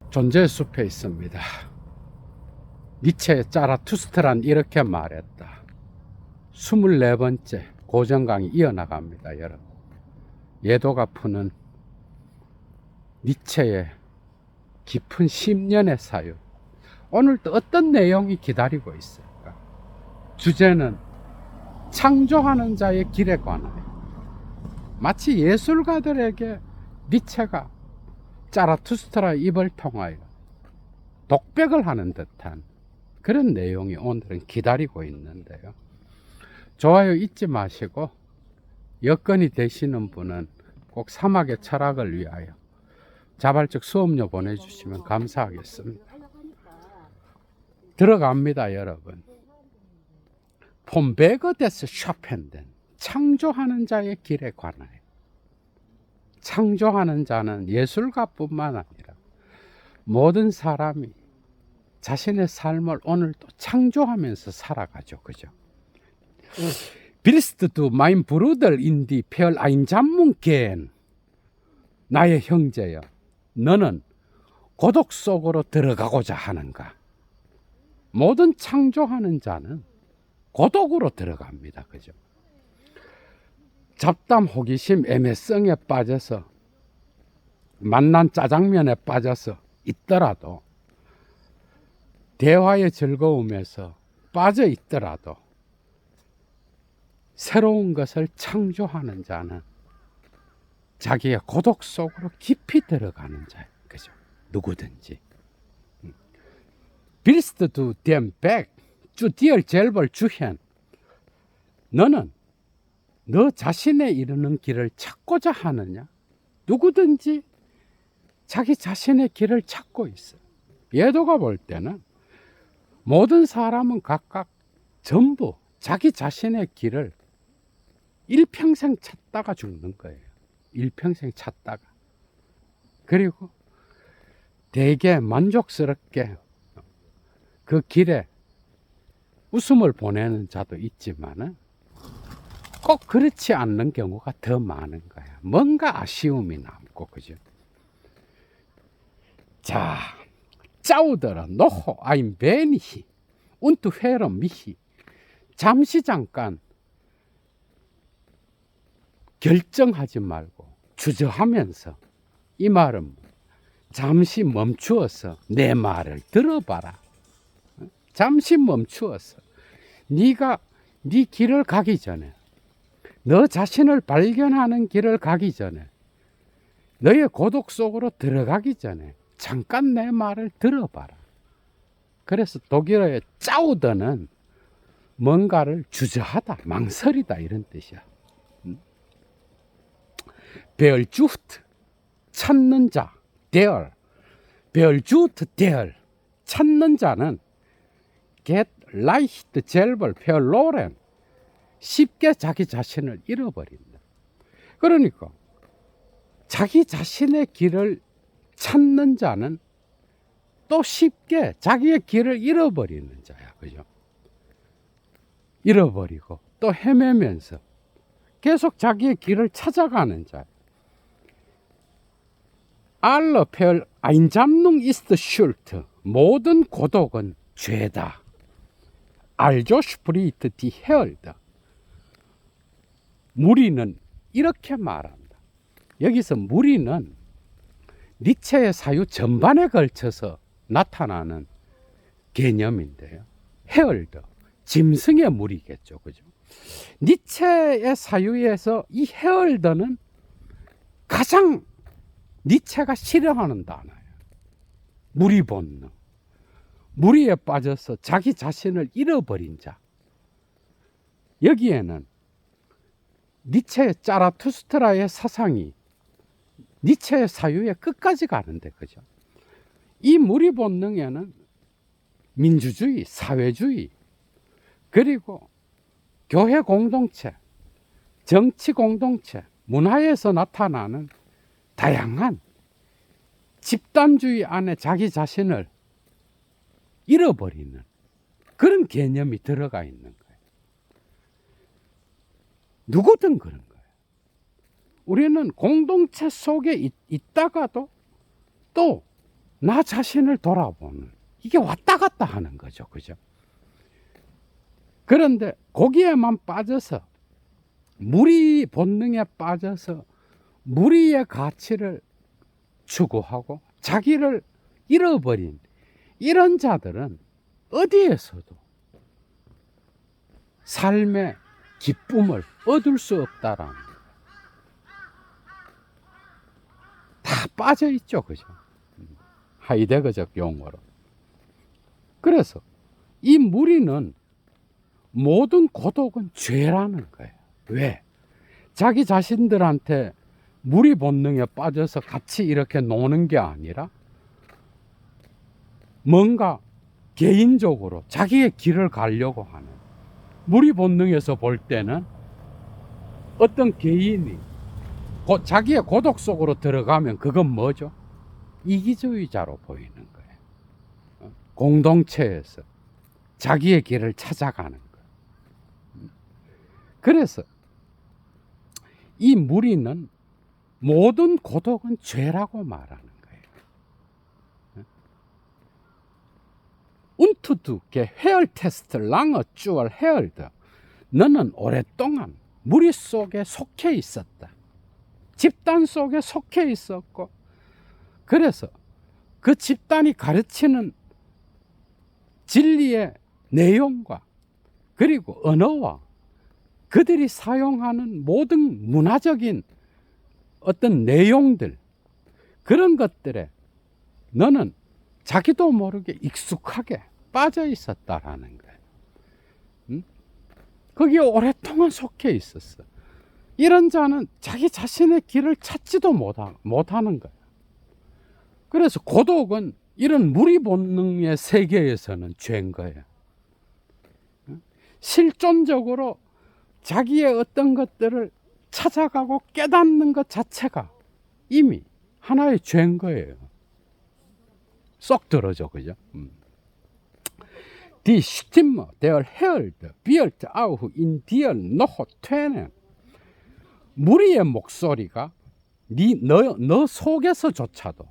존재의 숲에 있습니다. 니체의 자라투스트란 이렇게 말했다. 24번째 고정강이 이어나갑니다, 여러분. 예도가 푸는 니체의 깊은 10년의 사유. 오늘 또 어떤 내용이 기다리고 있을까? 주제는 창조하는 자의 길에 관하여. 마치 예술가들에게 니체가 자라투스트라 입을 통하여 독백을 하는 듯한 그런 내용이 오늘은 기다리고 있는데요. 좋아요 잊지 마시고 여건이 되시는 분은 꼭 사막의 철학을 위하여 자발적 수업료 보내주시면 감사하겠습니다. 들어갑니다, 여러분. 폰 베거데스 샤펜덴 창조하는 자의 길에 관하여. 창조하는 자는 예술가뿐만 아니라 모든 사람이 자신의 삶을 오늘도 창조하면서 살아가죠. 그죠? 빌스트 두 마인 브루들 인디 펠 아인 잠문겐 나의 형제여 너는 고독 속으로 들어가고자 하는가? 모든 창조하는 자는 고독으로 들어갑니다. 그죠? 잡담, 호기심, 애매성에 빠져서 만난 짜장면에 빠져서 있더라도 대화의 즐거움에서 빠져 있더라도 새로운 것을 창조하는 자는 자기의 고독 속으로 깊이 들어가는 자예요. 그죠? 누구든지. 빌스트 두 댐백 주 디얼 젤벌 주현 너는 너 자신에 이르는 길을 찾고자 하느냐? 누구든지 자기 자신의 길을 찾고 있어. 예도가 볼 때는 모든 사람은 각각 전부 자기 자신의 길을 일평생 찾다가 죽는 거예요. 일평생 찾다가. 그리고 되게 만족스럽게 그 길에 웃음을 보내는 자도 있지만은 꼭 그렇지 않는 경우가 더 많은 거야. 뭔가 아쉬움이 남고, 그죠? 자, 짜우더라 노호 아임 베니히 운투 회로 미히 잠깐 결정하지 말고 주저하면서 이 말은 잠시 멈추어서 내 말을 들어봐라. 잠시 멈추어서 네가 네 길을 가기 전에 너 자신을 발견하는 길을 가기 전에 너의 고독 속으로 들어가기 전에 잠깐 내 말을 들어봐라. 그래서 독일어의 짜우더는 뭔가를 주저하다, 망설이다 이런 뜻이야. 베얼주트 찾는 자, 데얼 베얼주트 데얼 찾는 자는 get leicht selber verloren 쉽게 자기 자신을 잃어버린다. 그러니까 자기 자신의 길을 찾는 자는 또 쉽게 자기의 길을 잃어버리는 자야. 그죠? 잃어버리고 또 헤매면서 계속 자기의 길을 찾아가는 자야. Alle Vereinsamung ist Schuld. 모든 고독은 죄다. Also spricht die Herde. 무리는 이렇게 말한다. 여기서 무리는 니체의 사유 전반에 걸쳐서 나타나는 개념인데요. 헤얼더, 짐승의 무리겠죠. 그죠? 니체의 사유에서 이 헤얼더는 가장 니체가 싫어하는 단어예요. 무리 본능. 무리에 빠져서 자기 자신을 잃어버린 자. 여기에는 니체의 자라투스트라의 사상이 니체의 사유의 끝까지 가는데, 그죠? 이 무리 본능에는 민주주의, 사회주의, 그리고 교회 공동체, 정치 공동체, 문화에서 나타나는 다양한 집단주의 안에 자기 자신을 잃어버리는 그런 개념이 들어가 있는 거예요. 누구든 그런 거예요. 우리는 공동체 속에 있다가도 또 나 자신을 돌아보는, 이게 왔다 갔다 하는 거죠. 그죠? 그런데 거기에만 빠져서, 무리 본능에 빠져서 무리의 가치를 추구하고 자기를 잃어버린 이런 자들은 어디에서도 삶의 기쁨을 얻을 수 없다라는 거예요. 다 빠져 있죠. 그죠? 하이데거적 용어로. 그래서 이 무리는 모든 고독은 죄라는 거예요. 왜? 자기 자신들한테 무리 본능에 빠져서 같이 이렇게 노는 게 아니라 뭔가 개인적으로 자기의 길을 가려고 하는, 무리 본능에서 볼 때는 어떤 개인이 자기의 고독 속으로 들어가면 그건 뭐죠? 이기주의자로 보이는 거예요. 공동체에서 자기의 길을 찾아가는 거예요. 그래서 이 무리는 모든 고독은 죄라고 말하는 거예요. 운투두께 헤얼 테스트 랑어 쭈얼 헤얼드, 너는 오랫동안 무리 속에 속해 있었다. 집단 속에 속해 있었고, 그래서 그 집단이 가르치는 진리의 내용과 그리고 언어와 그들이 사용하는 모든 문화적인 어떤 내용들, 그런 것들에 너는 자기도 모르게 익숙하게 빠져 있었다라는 거예요. 거기에 오랫동안 속해 있었어. 이런 자는 자기 자신의 길을 찾지도 못하는 거예요. 그래서 고독은 이런 무리 본능의 세계에서는 죄인 거예요. 실존적으로 자기의 어떤 것들을 찾아가고 깨닫는 것 자체가 이미 하나의 죄인 거예요. 쏙 들어죠, 그죠? Die Stimme der Herde wird auch in dir noch tönen. 무리의 목소리가 너 속에서조차도,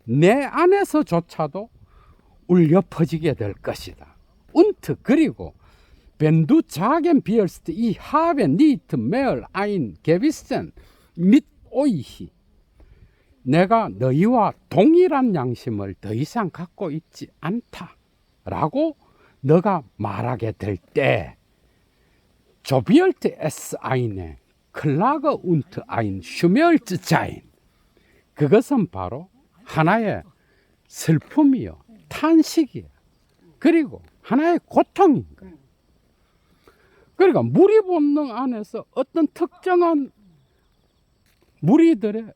내 안에서조차도 울려 퍼지게 될 것이다. Und 그리고 wenn du sagen wirst, ich habe nicht mehr ein Gewissen mit euch, 내가 너희와 동일한 양심을 더 이상 갖고 있지 않다라고 너가 말하게 될 때, so wird es eine Klage und ein Schmerz sein. 그것은 바로 하나의 슬픔이요, 탄식이요, 그리고 하나의 고통인 거예요. 그러니까 무리 본능 안에서 어떤 특정한 무리들의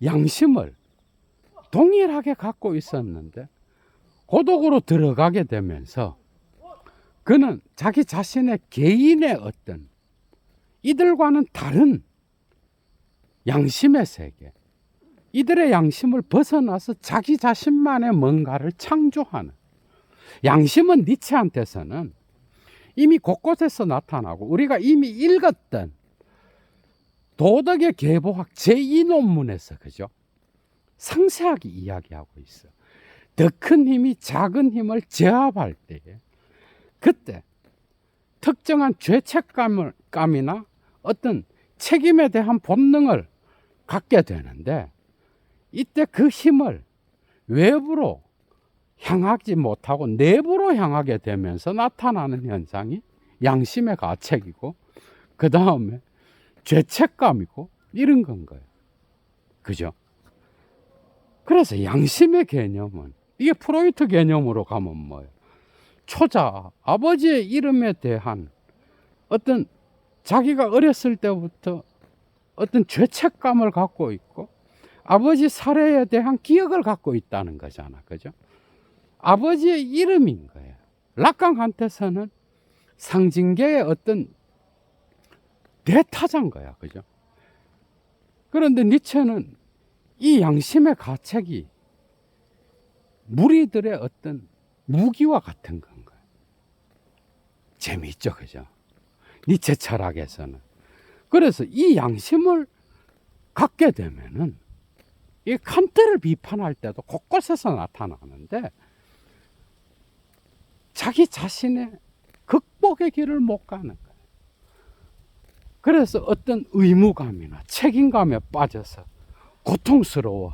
양심을 동일하게 갖고 있었는데, 고독으로 들어가게 되면서 그는 자기 자신의 개인의 어떤 이들과는 다른 양심의 세계, 이들의 양심을 벗어나서 자기 자신만의 뭔가를 창조하는, 양심은 니체한테서는 이미 곳곳에서 나타나고 우리가 이미 읽었던 도덕의 계보학 제2 논문에서, 그죠? 상세하게 이야기하고 있어. 더 큰 힘이 작은 힘을 제압할 때에, 그때 특정한 죄책감이나 어떤 책임에 대한 본능을 갖게 되는데, 이때 그 힘을 외부로 향하지 못하고 내부로 향하게 되면서 나타나는 현상이 양심의 가책이고, 그 다음에 죄책감이고, 이런 건 거예요. 그죠? 그래서 양심의 개념은, 이게 프로이트 개념으로 가면 뭐예요? 초자, 아버지의 이름에 대한 어떤 자기가 어렸을 때부터 어떤 죄책감을 갖고 있고, 아버지 살해에 대한 기억을 갖고 있다는 거잖아. 그죠? 아버지의 이름인 거예요. 락강한테서는 상징계의 어떤 대타자인 거야. 그죠? 그런데 니체는 이 양심의 가책이 무리들의 어떤 무기와 같은 건 거예요. 재미있죠, 그죠? 니체 철학에서는. 그래서 이 양심을 갖게 되면은 이 칸트를 비판할 때도 곳곳에서 나타나는데 자기 자신의 극복의 길을 못 가는 거예요. 그래서 어떤 의무감이나 책임감에 빠져서 고통스러워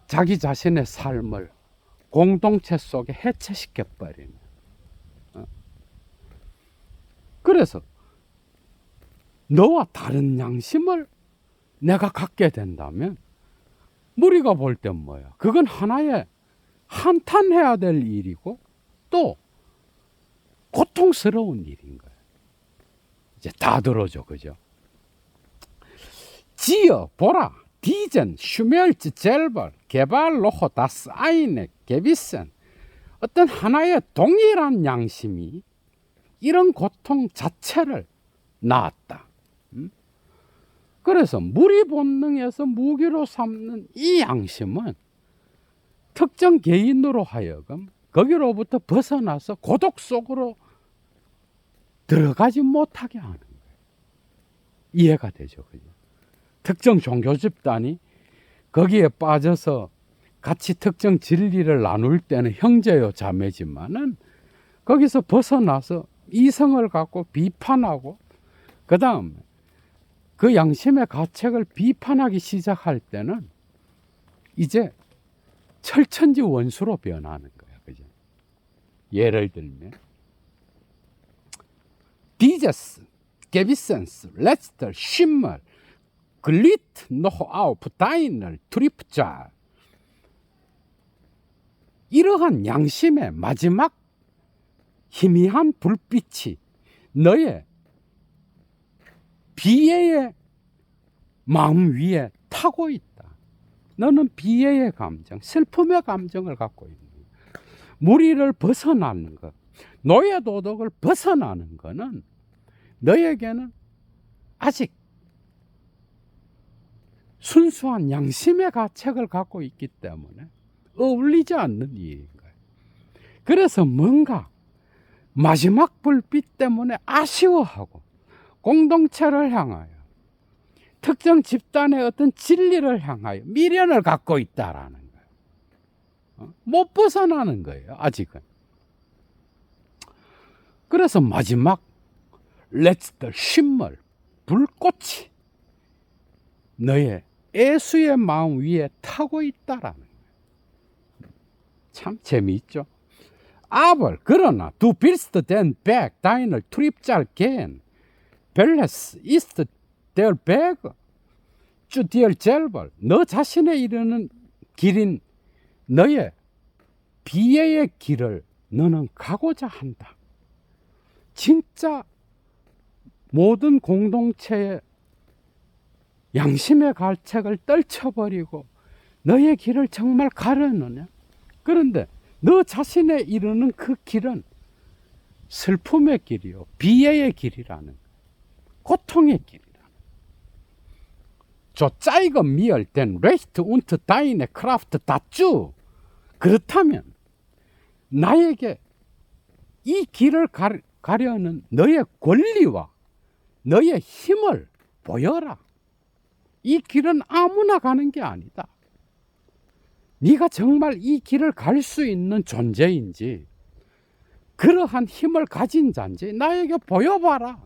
자기 자신의 삶을 공동체 속에 해체시켜 버리는. 그래서 너와 다른 양심을 내가 갖게 된다면 무리가 볼 땐 뭐야? 그건 하나의 한탄해야 될 일이고 또 고통스러운 일인 거예요. 이제 다 들어줘, 그죠? 지어 보라 디젠 슈멜츠 젤벌 개발 로호 다스 아이네 게비센 어떤 하나의 동일한 양심이 이런 고통 자체를 낳았다. 그래서 무리 본능에서 무기로 삼는 이 양심은 특정 개인으로 하여금 거기로부터 벗어나서 고독 속으로 들어가지 못하게 하는 거예요. 이해가 되죠, 그죠? 특정 종교 집단이 거기에 빠져서 같이 특정 진리를 나눌 때는 형제요 자매지만은 거기서 벗어나서 이성을 갖고 비판하고 그 다음에 그 양심의 가책을 비판하기 시작할 때는 이제 철천지 원수로 변하는 거예요. 그죠? 예를 들면 디제스, 게비센스, 레스터, 쉼멀, 글리트, 노호 아우프, 다이널, 트리프자 이러한 양심의 마지막 희미한 불빛이 너의 비애의 마음 위에 타고 있다. 너는 비애의 감정, 슬픔의 감정을 갖고 있는 거야. 무리를 벗어나는 것, 노예 도덕을 벗어나는 것은 너에게는 아직 순수한 양심의 가책을 갖고 있기 때문에 어울리지 않는 일인 거예요. 그래서 뭔가 마지막 불빛 때문에 아쉬워하고 공동체를 향하여 특정 집단의 어떤 진리를 향하여 미련을 갖고 있다라는 거예요. 못 벗어나는 거예요, 아직은. 그래서 마지막 레츠들 쉼멀 불꽃이 너의 애수의 마음 위에 타고 있다라는 거예요. 참 재미있죠. 아벌 그러나 두 빌스트 된 백 다이널 트립잘 겐 벨레스 이스트 델 베그 주 디얼 젤벌 너 자신에 이르는 길인 너의 비애의 길을 너는 가고자 한다. 진짜 모든 공동체의 양심의 갈책을 떨쳐버리고 너의 길을 정말 가려느냐? 그런데 너 자신에 이르는 그 길은 슬픔의 길이요, 비애의 길이라는 거예요. 고통의 길이라는 거예요. 저 짜이거 미얼 된 레히트 운트 다이네 크라프트 다쭈. 그렇다면 나에게 이 길을 가려는 너의 권리와 너의 힘을 보여라. 이 길은 아무나 가는 게 아니다. 네가 정말 이 길을 갈 수 있는 존재인지 그러한 힘을 가진 자인지 나에게 보여봐라.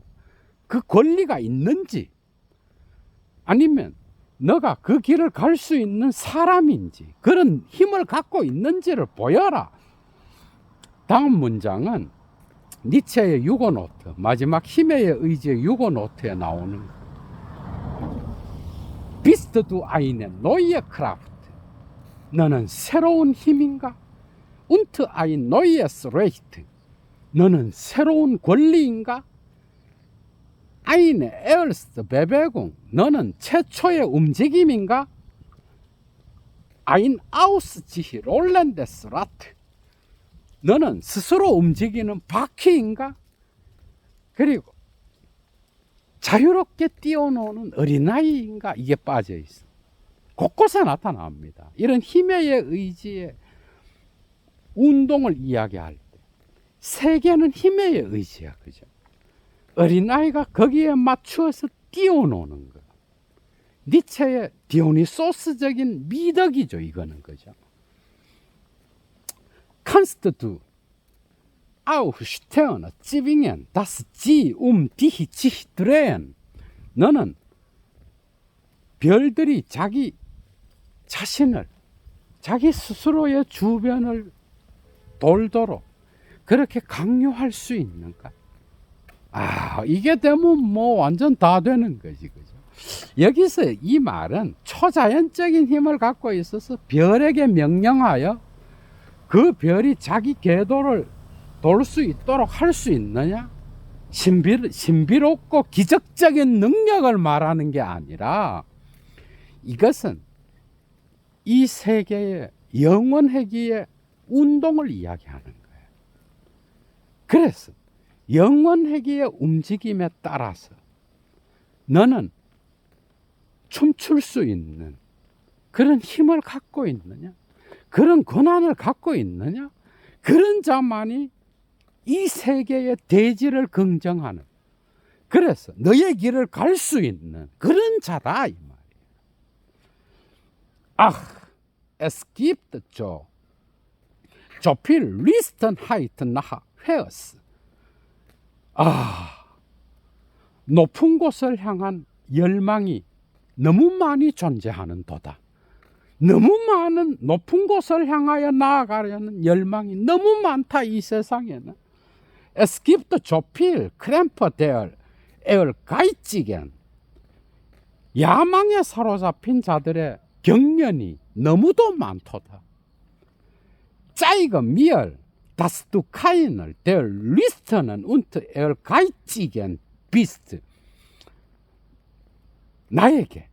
그 권리가 있는지 아니면 너가 그 길을 갈 수 있는 사람인지 그런 힘을 갖고 있는지를 보여라. 다음 문장은 니체의 유고노트 마지막 힘의 의지의 유고노트에 나오는 비스트 두 아이네 노이에 크라프트 너는 새로운 힘인가? 운트 아인 노이에스 레이트 너는 새로운 권리인가? 아인의 에얼스 베베궁 너는 최초의 움직임인가? 아인 아우스 지히 롤랜데스 라트 너는 스스로 움직이는 바퀴인가? 그리고 자유롭게 뛰어노는 어린아이인가? 이게 빠져 있어. 곳곳에 나타납니다. 이런 힘의 의지의 운동을 이야기할 때 세계는 힘의 의지야, 그죠? 어린아이가 거기에 맞추어서 뛰어노는 거. 니체의 디오니소스적인 미덕이죠. 이거는 그죠. Kannst du aufstehen, zwingen, dass sie dich sich drehen? 너는 별들이 자기 자신을, 자기 스스로의 주변을 돌도록 그렇게 강요할 수 있는가? 이게 되면 뭐 완전 다 되는 거지, 그죠? 여기서 이 말은 초자연적인 힘을 갖고 있어서 별에게 명령하여 그 별이 자기 궤도를 돌 수 있도록 할 수 있느냐? 신비롭고 기적적인 능력을 말하는 게 아니라 이것은 이 세계의 영원회귀의 운동을 이야기하는 거예요. 그래서 영원회귀의 움직임에 따라서 너는 춤출 수 있는 그런 힘을 갖고 있느냐? 그런 권한을 갖고 있느냐? 그런 자만이 이 세계의 대지를 긍정하는, 그래서 너의 길을 갈 수 있는 그런 자다 이 말이에요. Es gibt so viel Listenheit nach Hörs. 높은 곳을 향한 열망이 너무 많이 존재하는 도다. 너무 많은 높은 곳을 향하여 나아가려는 열망이 너무 많다 이 세상에는. Es gibt so viel Krämpfe der Ehrgeizigen. 야망에 사로잡힌 자들의 경련이 너무도 많도다. Zeige mir, dass du keiner der Lüsternen und Ehrgeizigen bist. 나에게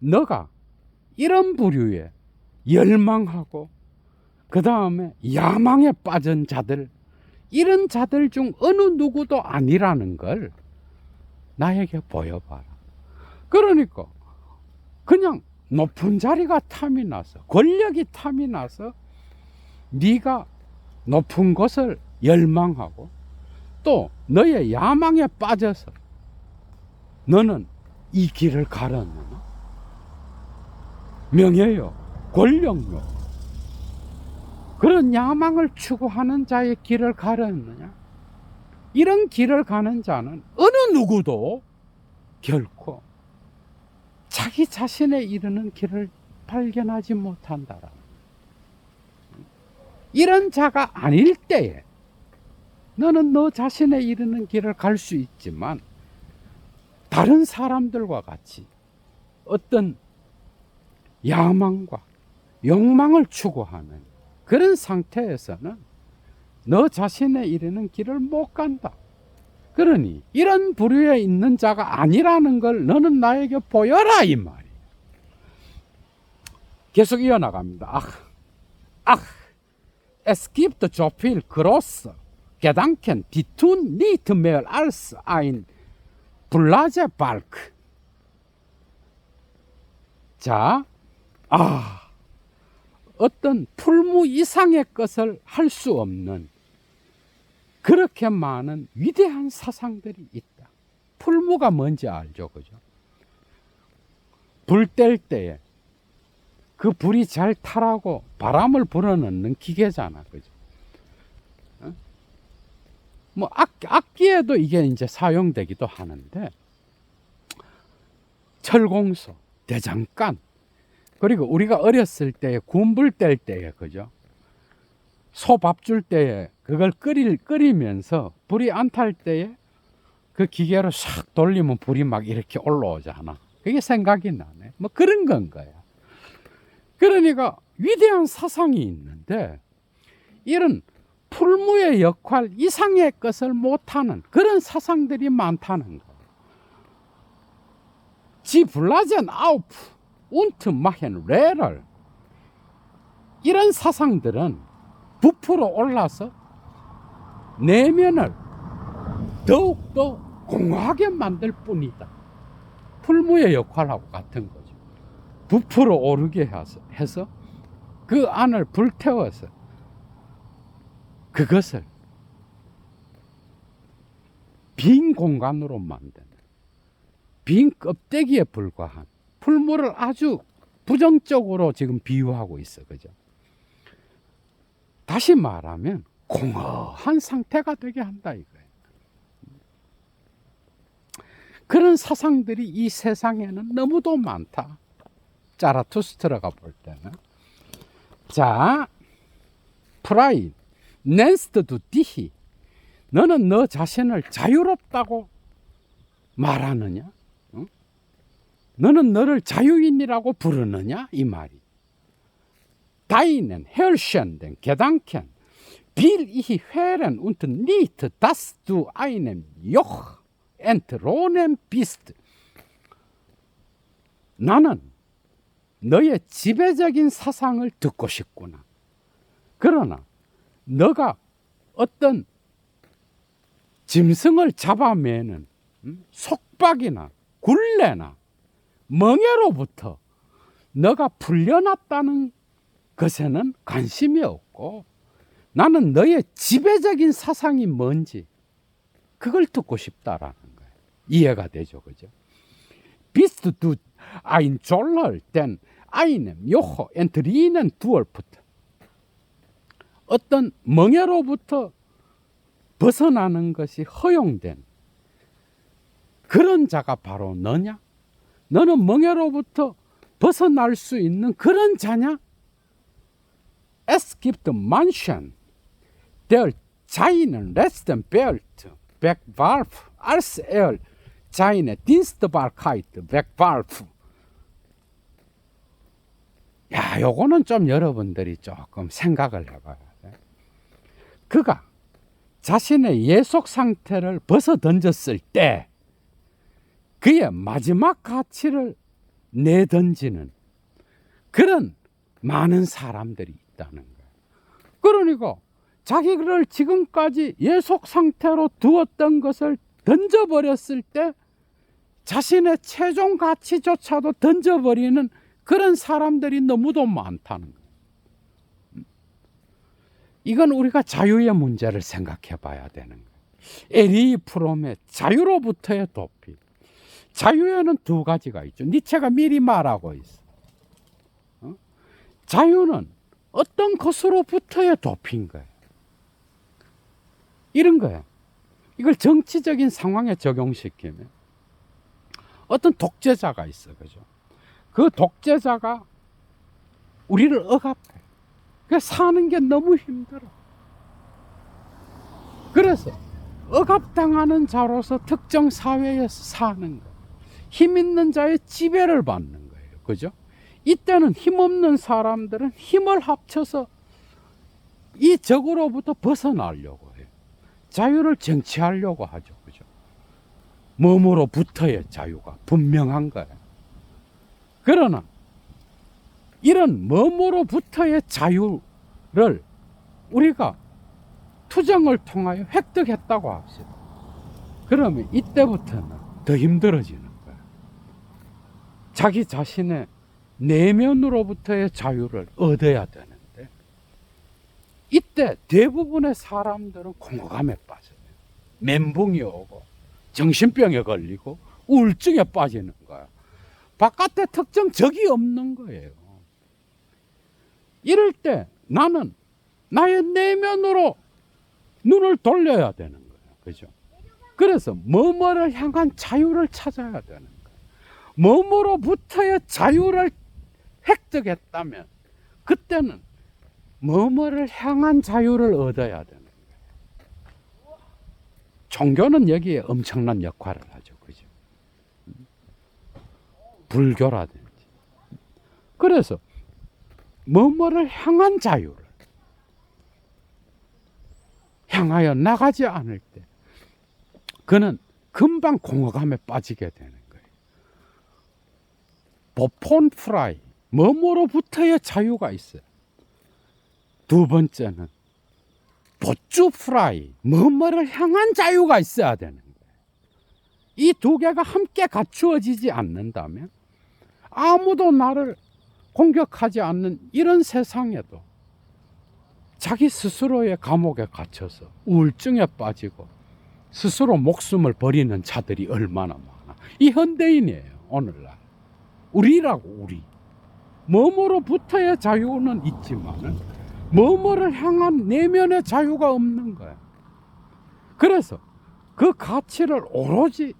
너가 이런 부류의 열망하고 그 다음에 야망에 빠진 자들, 이런 자들 중 어느 누구도 아니라는 걸 나에게 보여봐라. 그러니까 그냥 높은 자리가 탐이 나서, 권력이 탐이 나서 네가 높은 곳을 열망하고 또 너의 야망에 빠져서 너는 이 길을 가르느냐? 명예요, 권력요, 그런 야망을 추구하는 자의 길을 가르느냐? 이런 길을 가는 자는 어느 누구도 결코 자기 자신에 이르는 길을 발견하지 못한다라. 이런 자가 아닐 때에 너는 너 자신에 이르는 길을 갈 수 있지만, 다른 사람들과 같이 어떤 야망과 욕망을 추구하는 그런 상태에서는 너 자신에 이르는 길을 못 간다. 그러니 이런 부류에 있는 자가 아니라는 걸 너는 나에게 보여라 이 말이에요. 계속 이어나갑니다. Es gibt so viel große Gedanken, die tun nicht mehr als ein Blasebalg. 자, 어떤 풀무 이상의 것을 할 수 없는 그렇게 많은 위대한 사상들이 있다. 풀무가 뭔지 알죠, 그죠? 불 뗄 때에 그 불이 잘 타라고 바람을 불어넣는 기계잖아, 그죠? 뭐 악기에도 이게 이제 사용되기도 하는데, 철공소, 대장간, 그리고 우리가 어렸을 때에 군불 뗄 때에, 그죠? 소 밥 줄 때에 그걸 끓이면서 불이 안 탈 때에 그 기계로 싹 돌리면 불이 막 이렇게 올라오잖아. 그게 생각이 나네. 뭐 그런 건 거야. 그러니까 위대한 사상이 있는데 이런 풀무의 역할 이상의 것을 못하는 그런 사상들이 많다는 거야. Sie blasen auf und machen Lehrer. 이런 사상들은 부풀어 올라서 내면을 더욱더 공허하게 만들 뿐이다. 풀무의 역할하고 같은 거죠. 부풀어 오르게 해서 그 안을 불태워서 그것을 빈 공간으로 만드는, 빈 껍데기에 불과한 풀무를 아주 부정적으로 지금 비유하고 있어. 그죠? 다시 말하면 공허한 상태가 되게 한다 이거예요. 그런 사상들이 이 세상에는 너무도 많다. 자라투스트라가 볼 때는. 자, 프라이, 넨스트두 디히. 너는 너 자신을 자유롭다고 말하느냐? 응? 너는 너를 자유인이라고 부르느냐? 이 말이. 다이넨, 헬션덴, 게당켄, 빌 이히 회렌 운트 니트 다스두 아이넨 요흐 엔트 로넨 비스트. 나는 너의 지배적인 사상을 듣고 싶구나. 그러나 너가 어떤 짐승을 잡아매는 속박이나 굴레나 멍에로부터 너가 풀려났다는 것에는 관심이 없고, 나는 너의 지배적인 사상이 뭔지 그걸 듣고 싶다라는 거예요. 이해가 되죠, 그죠? Bist du ein Zoller, denn einem Joch entrinnen Duelput. 어떤 멍에로부터 벗어나는 것이 허용된 그런 자가 바로 너냐? 너는 멍에로부터 벗어날 수 있는 그런 자냐? Es gibt manchen, der seinen letzten Welt wegwarf, als seine Dienstbarkeit wegwarf. 야, 요거는 좀 여러분들이 조금 생각을 해봐야 돼. 그가 자신의 예속 상태를 벗어 던졌을 때 그의 마지막 가치를 내던지는 그런 많은 사람들이 있다는 거예요. 그러니까 자기를 지금까지 예속 상태로 두었던 것을 던져버렸을 때 자신의 최종 가치조차도 던져버리는 그런 사람들이 너무도 많다는 거예요. 이건 우리가 자유의 문제를 생각해 봐야 되는 거예요. 에리 프롬의 자유로부터의 도피. 자유에는 두 가지가 있죠. 니체가 미리 말하고 있어. 자유는 어떤 것으로부터의 도피인 거예요. 이런 거예요. 이걸 정치적인 상황에 적용시키면 어떤 독재자가 있어, 그죠? 그 독재자가 우리를 억압해. 그래서 사는 게 너무 힘들어. 그래서 억압당하는 자로서 특정 사회에서 사는 거. 힘 있는 자의 지배를 받는 거예요. 그죠? 이때는 힘없는 사람들은 힘을 합쳐서 이 적으로부터 벗어나려고 해요. 자유를 쟁취하려고 하죠. 그죠? 몸으로부터의 자유가 분명한 거예요. 그러나 이런 몸으로부터의 자유를 우리가 투쟁을 통하여 획득했다고 합시다. 그러면 이때부터는 더 힘들어지는 거예요. 자기 자신의 내면으로부터의 자유를 얻어야 되는데 이때 대부분의 사람들은 공허감에 빠져요. 멘붕이 오고 정신병에 걸리고 우울증에 빠지는 거야. 바깥에 특정 적이 없는 거예요. 이럴 때 나는 나의 내면으로 눈을 돌려야 되는 거예요. 그죠? 그래서 뭐뭐를 향한 자유를 찾아야 되는 거예요. 뭐뭐로부터의 자유를 획득했다면 그때는 뭐뭐를 향한 자유를 얻어야 되는 거예요. 종교는 여기에 엄청난 역할을 하죠. 그죠? 불교라든지. 그래서 뭐뭐를 향한 자유를 향하여 나가지 않을 때 그는 금방 공허감에 빠지게 되는 거예요. 보폰 프라이, 뭐뭐로부터의 자유가 있어요. 두 번째는 보쭈 프라이, 뭐뭐를 향한 자유가 있어야 되는 거예요. 이 두 개가 함께 갖추어지지 않는다면 아무도 나를 공격하지 않는 이런 세상에도 자기 스스로의 감옥에 갇혀서 우울증에 빠지고 스스로 목숨을 버리는 자들이 얼마나 많아. 이 현대인이에요, 오늘날. 우리라고, 우리. 뭐뭐로부터의 자유는 있지만은 뭐뭐를 향한 내면의 자유가 없는 거야. 그래서 그 가치를 오로지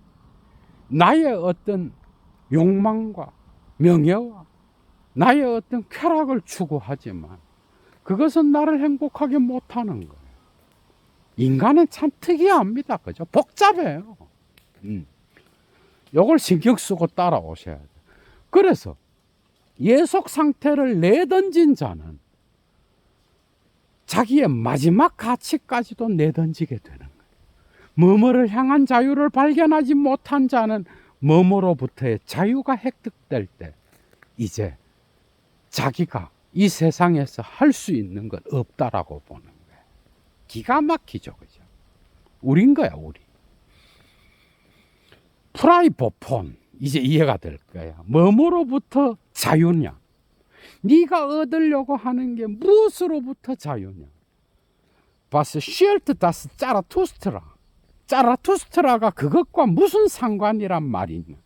나의 어떤 욕망과 명예와 나의 어떤 쾌락을 추구하지만 그것은 나를 행복하게 못하는 거예요. 인간은 참 특이합니다. 그죠? 복잡해요. 요걸 신경 쓰고 따라오셔야 돼요. 그래서 예속 상태를 내던진 자는 자기의 마지막 가치까지도 내던지게 되는 거예요. 뭐뭐를 향한 자유를 발견하지 못한 자는 뭐뭐로부터의 자유가 획득될 때 이제 자기가 이 세상에서 할 수 있는 건 없다라고 보는 거예요. 기가 막히죠. 그죠? 우린 거야, 우리. 프라이보폰 이제 이해가 될 거야. 뭐뭐로부터 자유냐? 네가 얻으려고 하는 게 무엇으로부터 자유냐? 바스 쉴트 다스 짜라투스트라. 짜라투스트라가 그것과 무슨 상관이란 말이냐?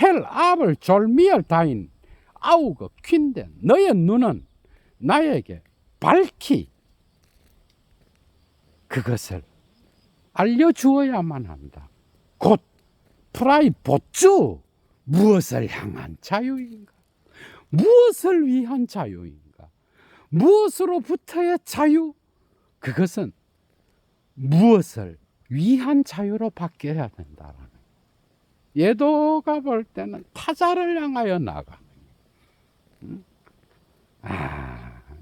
헬 아블 졸미얼 다인 아우거 퀸덴 너의 눈은 나에게 밝히 그것을 알려주어야만 한다. 곧 프라이보츠 무엇을 향한 자유인가? 무엇을 위한 자유인가? 무엇으로부터의 자유? 그것은 무엇을 위한 자유로 바뀌어야 된다라는 거예요. 예도가 볼 때는 타자를 향하여 나가는 거예요.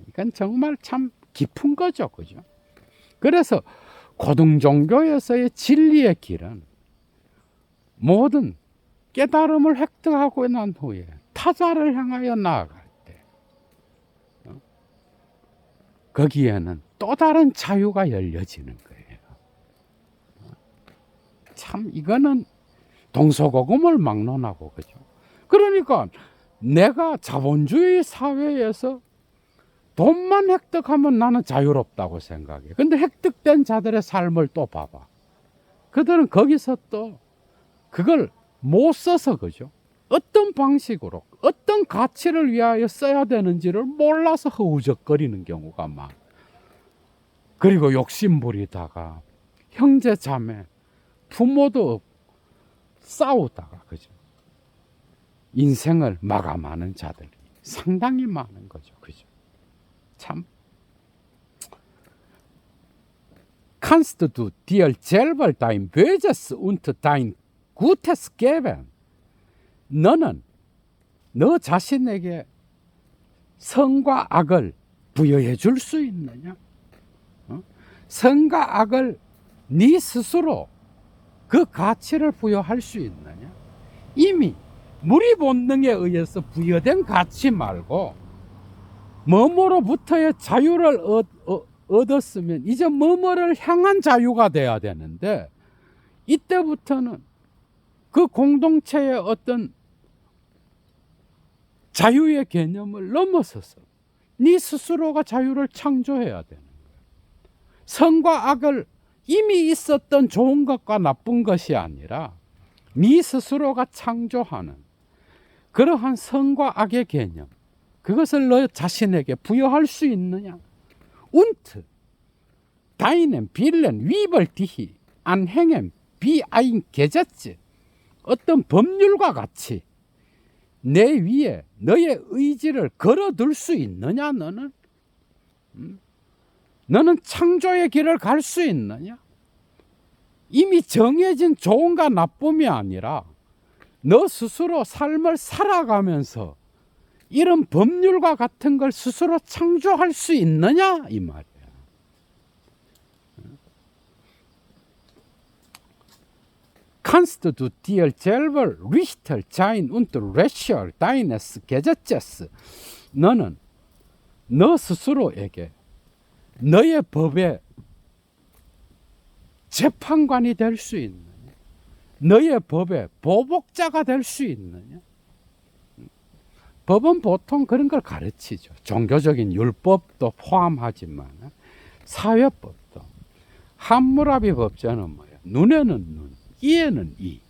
이건 정말 참 깊은 거죠. 그죠? 그래서 고등 종교에서의 진리의 길은 모든 깨달음을 획득하고 난 후에 타자를 향하여 나아갈 때 거기에는 또 다른 자유가 열려지는 거예요. 참 이거는 동서고금을 막론하고 그죠. 그러니까 내가 자본주의 사회에서 돈만 획득하면 나는 자유롭다고 생각해. 근데 획득된 자들의 삶을 또 봐봐. 그들은 거기서 또 그걸 못 써서 그죠. 어떤 방식으로 어떤 가치를 위하여 써야 되는지를 몰라서 허우적거리는 경우가 많아. 그리고 욕심부리다가 형제 자매 부모도 싸우다가 그죠. 인생을 마감하는 자들이 상당히 많은 거죠. 그죠. 참 Kannst du dir selber dein Böses und dein Gutes geben? 너는 너 자신에게 선과 악을 부여해 줄 수 있느냐? 선과 악을 네 스스로 그 가치를 부여할 수 있느냐? 이미 무리 본능에 의해서 부여된 가치 말고 뭐뭐로부터의 자유를 얻었으면 이제 뭐뭐를 향한 자유가 돼야 되는데 이때부터는 그 공동체의 어떤 자유의 개념을 넘어서서 네 스스로가 자유를 창조해야 되는 거예요. 선과 악을 이미 있었던 좋은 것과 나쁜 것이 아니라 네 스스로가 창조하는 그러한 선과 악의 개념, 그것을 너 자신에게 부여할 수 있느냐? Und deinen Willen 위벌디히 안행엔 비아인 게제츠 어떤 법률과 같이 내 위에 너의 의지를 걸어둘 수 있느냐? 너는 창조의 길을 갈 수 있느냐? 이미 정해진 좋은가 나쁨이 아니라 너 스스로 삶을 살아가면서 이런 법률과 같은 걸 스스로 창조할 수 있느냐? 이 말이야. Kannst du dir selber Richter sein und Rächer deines Gesetzes? 너는 너 스스로에게 너의 법의 재판관이 될 수 있느냐? 너의 법의 보복자가 될 수 있느냐? 법은 보통 그런 걸 가르치죠. 종교적인 율법도 포함하지만 사회법도. 함무라비 법전은 뭐예요? 눈에는 눈, 이에는 이.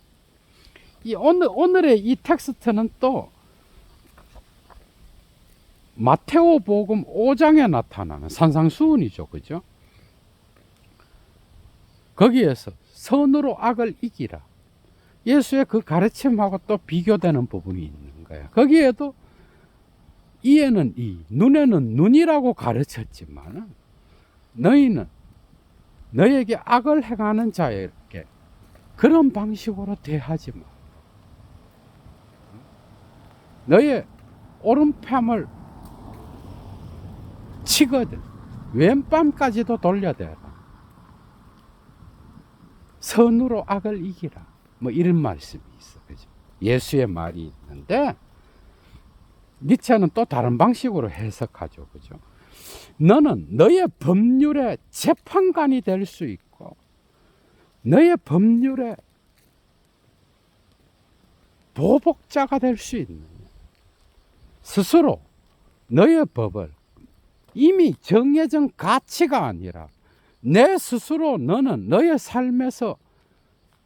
오늘의 이 텍스트는 또 마테오복음 5장에 나타나는 산상수훈이죠. 그죠? 거기에서 선으로 악을 이기라. 예수의 그 가르침하고 또 비교되는 부분이 있는 거예요. 거기에도 이에는 이, 눈에는 눈이라고 가르쳤지만 너희는 너에게 악을 행하는 자에게 그런 방식으로 대하지 마. 너의 오른뺨을 치거든 왼뺨까지도 돌려대라. 선으로 악을 이기라. 뭐 이런 말씀이 있어. 그죠? 예수의 말이 있는데 니체는 또 다른 방식으로 해석하죠. 그죠? 너는 너의 법률의 재판관이 될 수 있고 너의 법률의 보복자가 될 수 있느냐. 스스로 너의 법을 이미 정해진 가치가 아니라 내 스스로 너는 너의 삶에서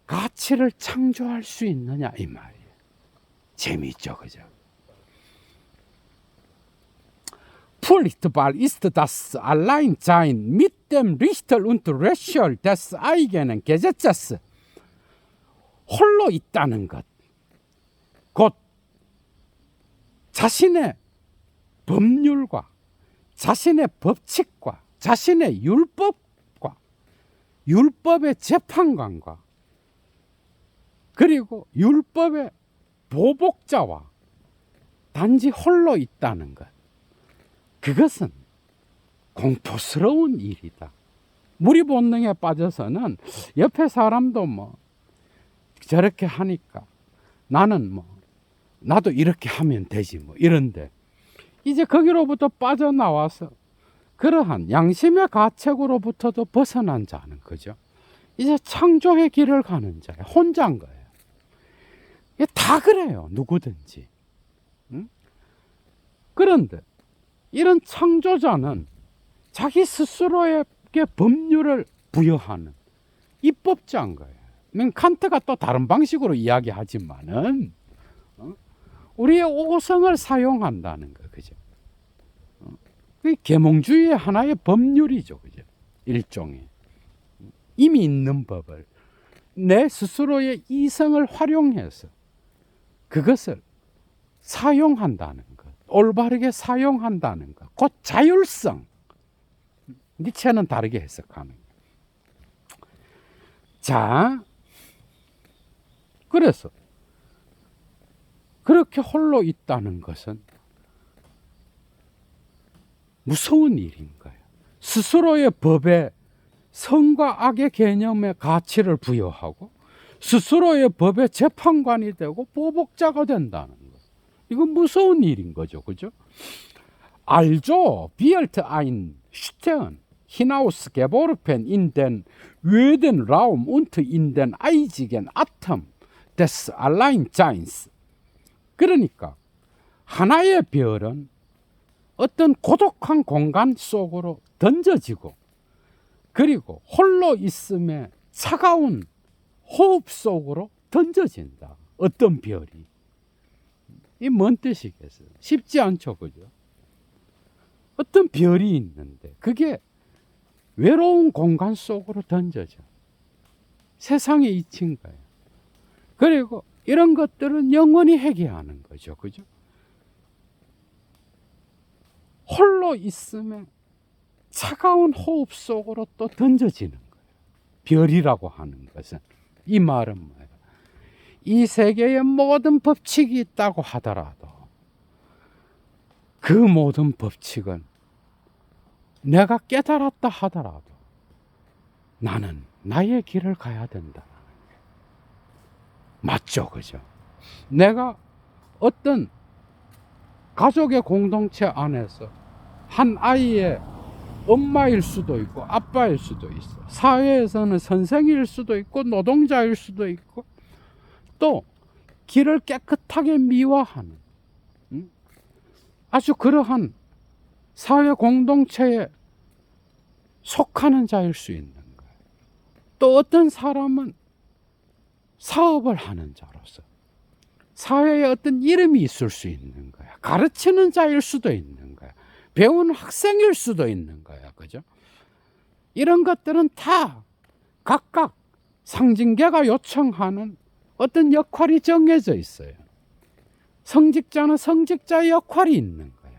가치를 창조할 수 있느냐 이 말이에요. 재미있죠. 그죠? Pflichtball ist das Alleinsein mit dem Richter und Rächer des eigenen Gesetzes. 홀로 있다는 것, 곧 자신의 법률과 자신의 법칙과 자신의 율법과 율법의 재판관과 그리고 율법의 보복자와 단지 홀로 있다는 것, 그것은 공포스러운 일이다. 무리 본능에 빠져서는 옆에 사람도 뭐 저렇게 하니까 나는 뭐 나도 이렇게 하면 되지 뭐 이런데 이제 거기로부터 빠져나와서 그러한 양심의 가책으로부터도 벗어난 자는 거죠. 이제 창조의 길을 가는 자예요. 혼자인 거예요. 이게 다 그래요. 누구든지. 응? 그런데 이런 창조자는 자기 스스로에게 법률을 부여하는 입법자인 거예요. 칸트가 또 다른 방식으로 이야기하지만은 우리의 오성을 사용한다는 거, 그죠? 그게 계몽주의의 하나의 법률이죠, 그죠? 일종의 이미 있는 법을 내 스스로의 이성을 활용해서 그것을 사용한다는 것, 올바르게 사용한다는 것, 곧 자율성. 니체는 다르게 해석하는 거예요. 자, 그래서 그렇게 홀로 있다는 것은 무서운 일인 거예요. 스스로의 법에 선과 악의 개념의 가치를 부여하고 스스로의 법의 재판관이 되고 보복자가 된다는 것. 이건 무서운 일인 거죠. 그죠? 알죠? 비얼트 아인 슈테은 hinaus geworfen in den wöden Raum und in den eisigen Atem des Alleinseins. 그러니까 하나의 별은 어떤 고독한 공간 속으로 던져지고 그리고 홀로 있음에 차가운 호흡 속으로 던져진다. 어떤 별이. 이 뭔 뜻이겠어요? 쉽지 않죠. 그죠? 어떤 별이 있는데 그게 외로운 공간 속으로 던져져. 세상에 잊힌 거예요. 그리고 이런 것들은 영원히 회개하는 거죠. 그죠? 홀로 있음에 차가운 호흡 속으로 또 던져지는 거예요. 별이라고 하는 것은. 이 말은 뭐예요? 이 세계의 모든 법칙이 있다고 하더라도 그 모든 법칙은 내가 깨달았다 하더라도 나는 나의 길을 가야 된다. 맞죠? 그죠? 내가 어떤 가족의 공동체 안에서 한 아이의 엄마일 수도 있고 아빠일 수도 있어. 사회에서는 선생일 수도 있고 노동자일 수도 있고 또 길을 깨끗하게 미화하는 아주 그러한 사회 공동체에 속하는 자일 수 있는 거예요. 또 어떤 사람은 사업을 하는 자로서 사회에 어떤 이름이 있을 수 있는 거야. 가르치는 자일 수도 있는 거야. 배우는 학생일 수도 있는 거야. 그죠? 이런 것들은 다 각각 상징계가 요청하는 어떤 역할이 정해져 있어요. 성직자는 성직자의 역할이 있는 거야.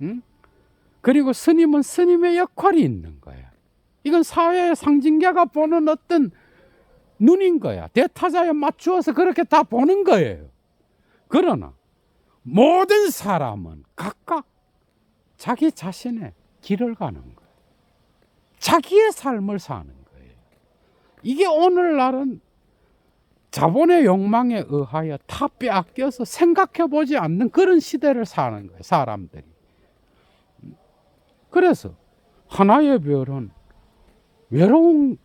응? 그리고 스님은 스님의 역할이 있는 거야. 이건 사회의 상징계가 보는 어떤 눈인 거야. 대타자에 맞추어서 그렇게 다 보는 거예요. 그러나 모든 사람은 각각 자기 자신의 길을 가는 거예요. 자기의 삶을 사는 거예요. 이게 오늘날은 자본의 욕망에 의하여 다 빼앗겨서 생각해 보지 않는 그런 시대를 사는 거예요. 사람들이. 그래서 하나의 별은 외로운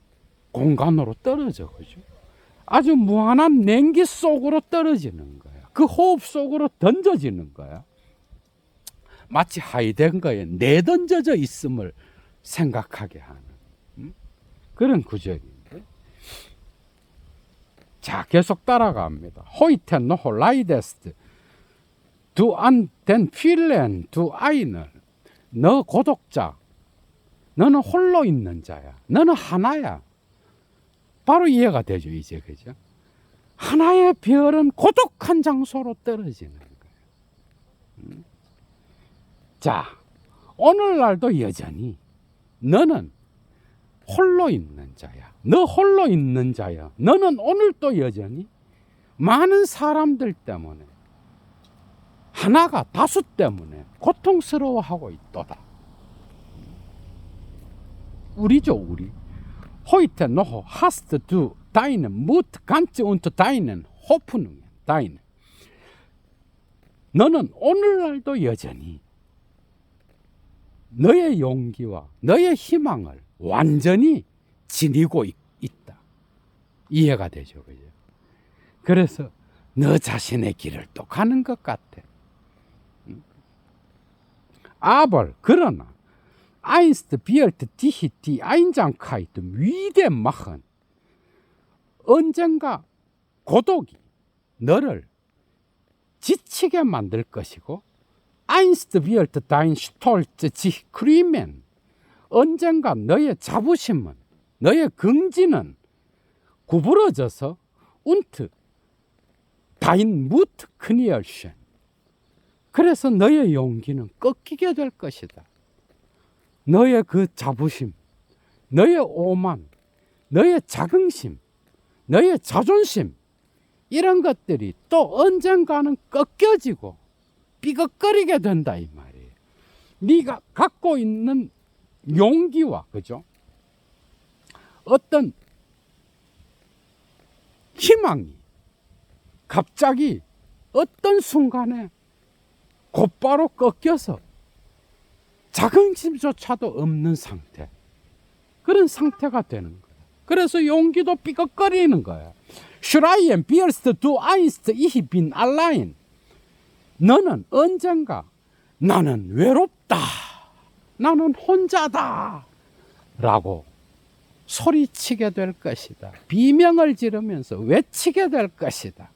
공간으로 떨어져. 그죠? 아주 무한한 냉기 속으로 떨어지는 거야. 그 호흡 속으로 던져지는 거야. 마치 하이덴거에 내던져져 있음을 생각하게 하는 그런 구절인데. 자, 계속 따라갑니다. 호이테 노호 라이데스트 두안 된 필렌 두 아이는 너 고독자, 너는 홀로 있는 자야. 너는 하나야. 바로 이해가 되죠, 이제. 그죠? 하나의 별은 고독한 장소로 떨어지는 거예요. 자, 오늘날도 여전히 너는 홀로 있는 자야. 너 홀로 있는 자야. 너는 오늘도 여전히 많은 사람들 때문에, 하나가 다수 때문에 고통스러워하고 있도다. 우리죠, 우리. Heute noch hast du deinen Mut ganz unter deinen Hoffnungen, deine. 너는 오늘날도 여전히 너의 용기와 너의 희망을 완전히 지니고 있다. 이해가 되죠, 그죠? 그래서 너 자신의 길을 또 가는 것 같아. Aber 그러나 einst wird dich die Einsamkeit müde machen. 언젠가 고독이 너를 지치게 만들 것이고, einst wird dein Stolz sich krümmen. 언젠가 너의 자부심은, 너의 긍지는 구부러져서 und dein Mut knirschen. 그래서 너의 용기는 꺾이게 될 것이다. 너의 그 자부심, 너의 오만, 너의 자긍심, 너의 자존심, 이런 것들이 또 언젠가는 꺾여지고 삐걱거리게 된다, 이 말이에요. 네가 갖고 있는 용기와, 그죠? 어떤 희망이 갑자기 어떤 순간에 곧바로 꺾여서 자긍심조차도 없는 상태, 그런 상태가 되는 거야. 그래서 용기도 삐걱거리는 거야. Schreien wirst du einst, ich bin allein. 너는 언젠가 나는 외롭다, 나는 혼자다 라고 소리치게 될 것이다. 비명을 지르면서 외치게 될 것이다.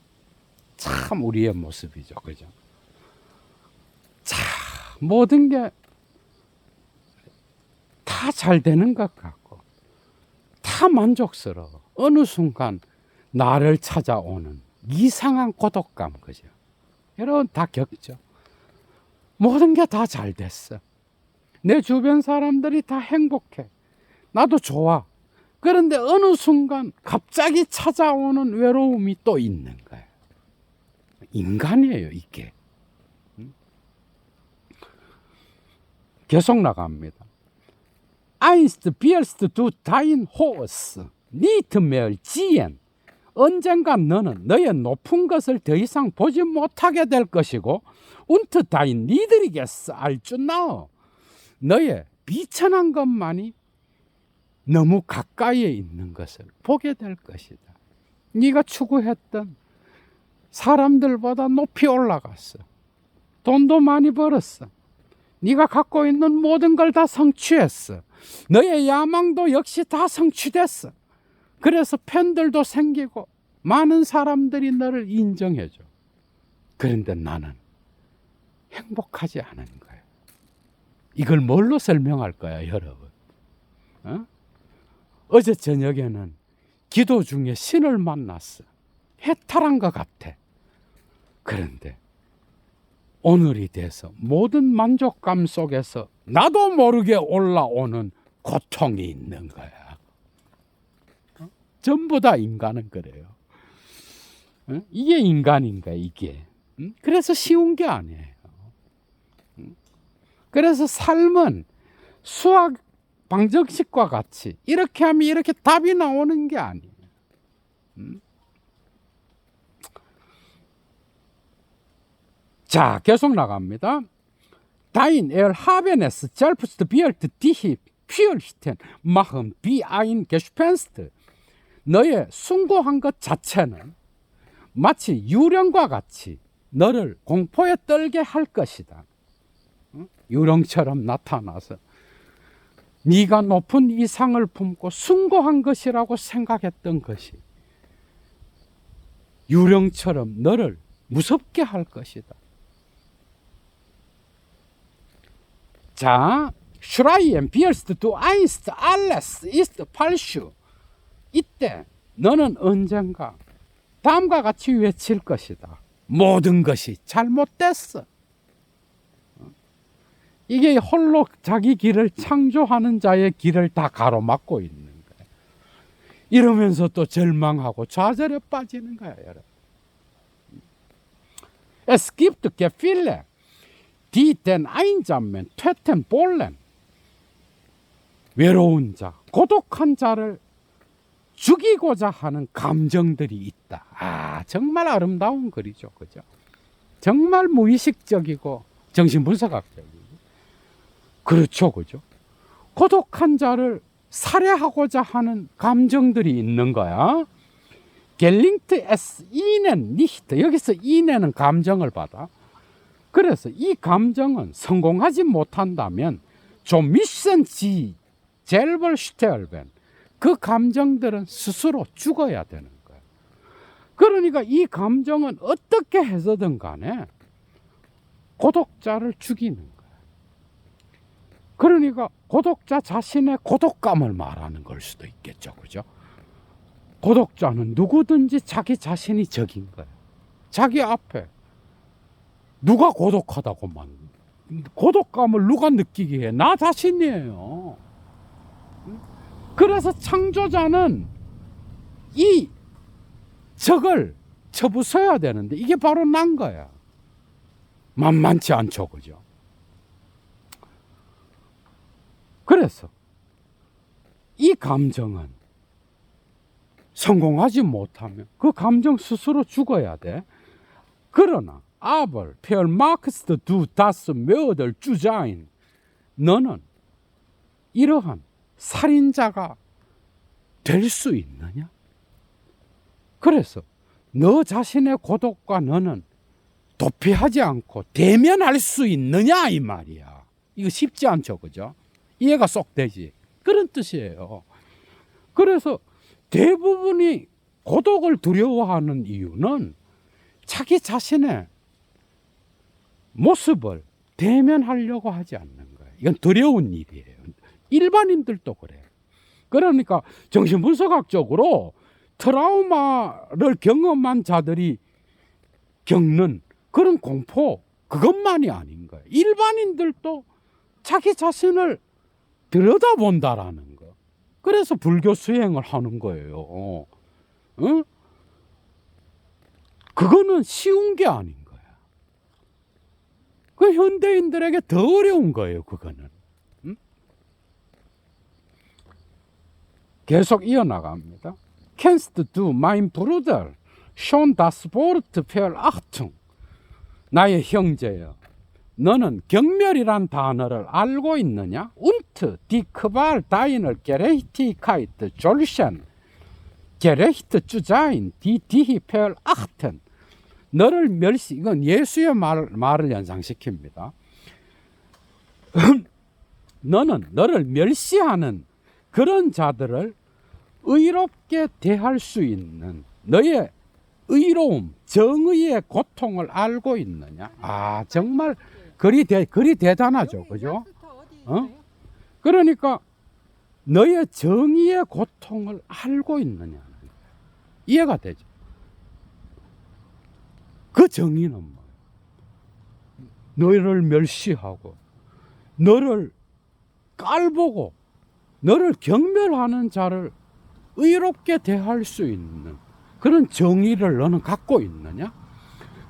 참 우리의 모습이죠, 그죠? 자, 모든 게 다 잘 되는 것 같고 다 만족스러워. 어느 순간 나를 찾아오는 이상한 고독감, 그죠? 여러분 다 겪죠. 모든 게 다 잘 됐어. 내 주변 사람들이 다 행복해. 나도 좋아. 그런데 어느 순간 갑자기 찾아오는 외로움이 또 있는 거예요. 인간이에요, 이게. 계속 나갑니다. Einst wirst du dein Haus nicht mehr ziehen. 언젠가 너는 너의 높은 것을 더 이상 보지 못하게 될 것이고, und dein niedriges allzu 너의 비천한 것만이 너무 가까이에 있는 것을 보게 될 것이다. 네가 추구했던 사람들보다 높이 올라갔어. 돈도 많이 벌었어. 네가 갖고 있는 모든 걸 다 성취했어. 너의 야망도 역시 다 성취됐어. 그래서 팬들도 생기고 많은 사람들이 너를 인정해줘. 그런데 나는 행복하지 않은 거예요. 이걸 뭘로 설명할 거야, 여러분? 어제 저녁에는 기도 중에 신을 만났어. 해탈한 것 같아. 그런데 오늘이 돼서 모든 만족감 속에서 나도 모르게 올라오는 고통이 있는 거야. 전부 다 인간은 그래요. 이게 인간인가, 이게. 그래서 쉬운 게 아니에요. 그래서 삶은 수학 방정식과 같이 이렇게 하면 이렇게 답이 나오는 게 아니에요. 자, 계속 나갑니다. Dein Erhabenes selbst wird dich fürchten machen wie ein Gespenst. 너의 숭고한 것 자체는 마치 유령과 같이 너를 공포에 떨게 할 것이다. 유령처럼 나타나서 네가 높은 이상을 품고 숭고한 것이라고 생각했던 것이 유령처럼 너를 무섭게 할 것이다. 자, Schreien wirst du einst, alles ist falsch. 이때 너는 언젠가 다음과 같이 외칠 것이다. 모든 것이 잘못됐어. 이게 홀로 자기 길을 창조하는 자의 길을 다 가로막고 있는 거예요. 이러면서 또 절망하고 좌절에 빠지는 거예요, 여러분. Es gibt Gefühle, die den Einsamen töten wollen. 외로운 자, 고독한 자를 죽이고자 하는 감정들이 있다. 아, 정말 아름다운 글이죠, 그죠? 정말 무의식적이고 정신분석학적이고. 그렇죠, 그죠? 고독한 자를 살해하고자 하는 감정들이 있는 거야. 겔링트 에스 이넨 니히트. 여기서 이넨은 감정을 받아. 그래서 이 감정은 성공하지 못한다면 좀 미션지 젤벌 슈테얼벤. 그 감정들은 스스로 죽어야 되는 거예요. 그러니까 이 감정은 어떻게 해서든 간에 고독자를 죽이는 거예요. 그러니까 고독자 자신의 고독감을 말하는 걸 수도 있겠죠, 그죠? 고독자는 누구든지 자기 자신이 적인 거예요. 자기 앞에 누가 고독하다고만, 고독감을 누가 느끼게 해? 나 자신이에요. 그래서 창조자는 이 적을 쳐부숴야 되는데 이게 바로 난 거야. 만만치 않죠, 그죠? 그래서 이 감정은 성공하지 못하면 그 감정 스스로 죽어야 돼. 그러나 aber vermagst du das Mörder zu sein. 너는 이러한 살인자가 될 수 있느냐? 그래서 너 자신의 고독과 너는 도피하지 않고 대면할 수 있느냐 이 말이야. 이거 쉽지 않죠, 그죠? 이해가 쏙 되지. 그런 뜻이에요. 그래서 대부분이 고독을 두려워하는 이유는 자기 자신의 모습을 대면하려고 하지 않는 거예요. 이건 두려운 일이에요. 일반인들도 그래요. 그러니까 정신분석학적으로 트라우마를 경험한 자들이 겪는 그런 공포, 그것만이 아닌 거예요. 일반인들도 자기 자신을 들여다본다라는 거. 그래서 불교 수행을 하는 거예요. 응? 그거는 쉬운 게 아닌 거야. 그 현대인들에게 더 어려운 거예요, 그거는. 응? 계속 이어나갑니다. Kennst du mein Bruder schon das Wort Verachtung? 나의 형제여, 너는 경멸이란 단어를 알고 있느냐? Und die Qual deiner Gerechtigkeit Jolchen gerecht zu sein, die dich verachten. 너를 멸시, 이건 예수의 말을 연상시킵니다. 너는 너를 멸시하는 그런 자들을 의롭게 대할 수 있는 너의 의로움, 정의의 고통을 알고 있느냐? 아, 정말 그리 대단하죠. 그죠? 그러니까 너의 정의의 고통을 알고 있느냐? 이해가 되죠? 그 정의는 뭐예요? 너를 멸시하고 너를 깔보고 너를 경멸하는 자를 의롭게 대할 수 있는 그런 정의를 너는 갖고 있느냐?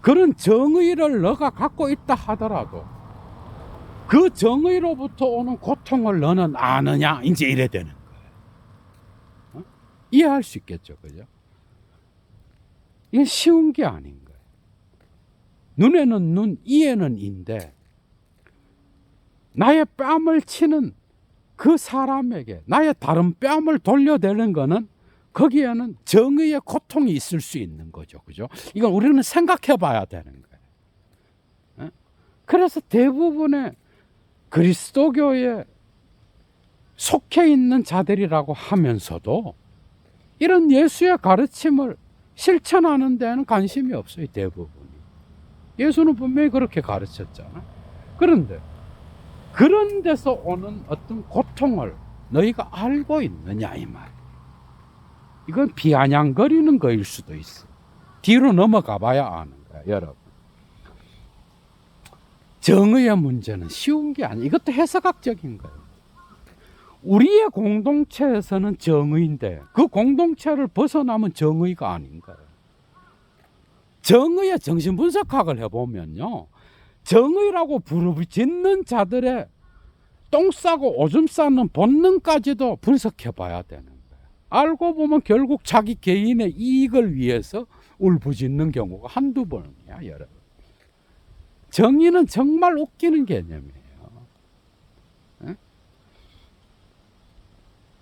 그런 정의를 너가 갖고 있다 하더라도 그 정의로부터 오는 고통을 너는 아느냐? 이제 이래 되는 거예요. 이해할 수 있겠죠, 그죠? 이게 쉬운 게 아닌 거예요. 눈에는 눈, 이에는 인데 나의 뺨을 치는 그 사람에게 나의 다른 뺨을 돌려대는 거는 거기에는 정의의 고통이 있을 수 있는 거죠. 그죠? 이건 우리는 생각해 봐야 되는 거예요. 그래서 대부분의 그리스도교에 속해 있는 자들이라고 하면서도 이런 예수의 가르침을 실천하는 데는 관심이 없어요. 대부분이. 예수는 분명히 그렇게 가르쳤잖아. 그런데 그런 데서 오는 어떤 고통을 너희가 알고 있느냐 이 말. 이건 비아냥거리는 거일 수도 있어. 뒤로 넘어가 봐야 아는 거야, 여러분. 정의의 문제는 쉬운 게 아니야. 이것도 해석학적인 거예요. 우리의 공동체에서는 정의인데 그 공동체를 벗어나면 정의가 아닌 거예요. 정의의 정신분석학을 해보면요, 정의라고 부르짖는 자들의 똥 싸고 오줌 싸는 본능까지도 분석해 봐야 되는 거예요. 알고 보면 결국 자기 개인의 이익을 위해서 울부짖는 경우가 한두 번이야, 여러분. 정의는 정말 웃기는 개념이에요. 에?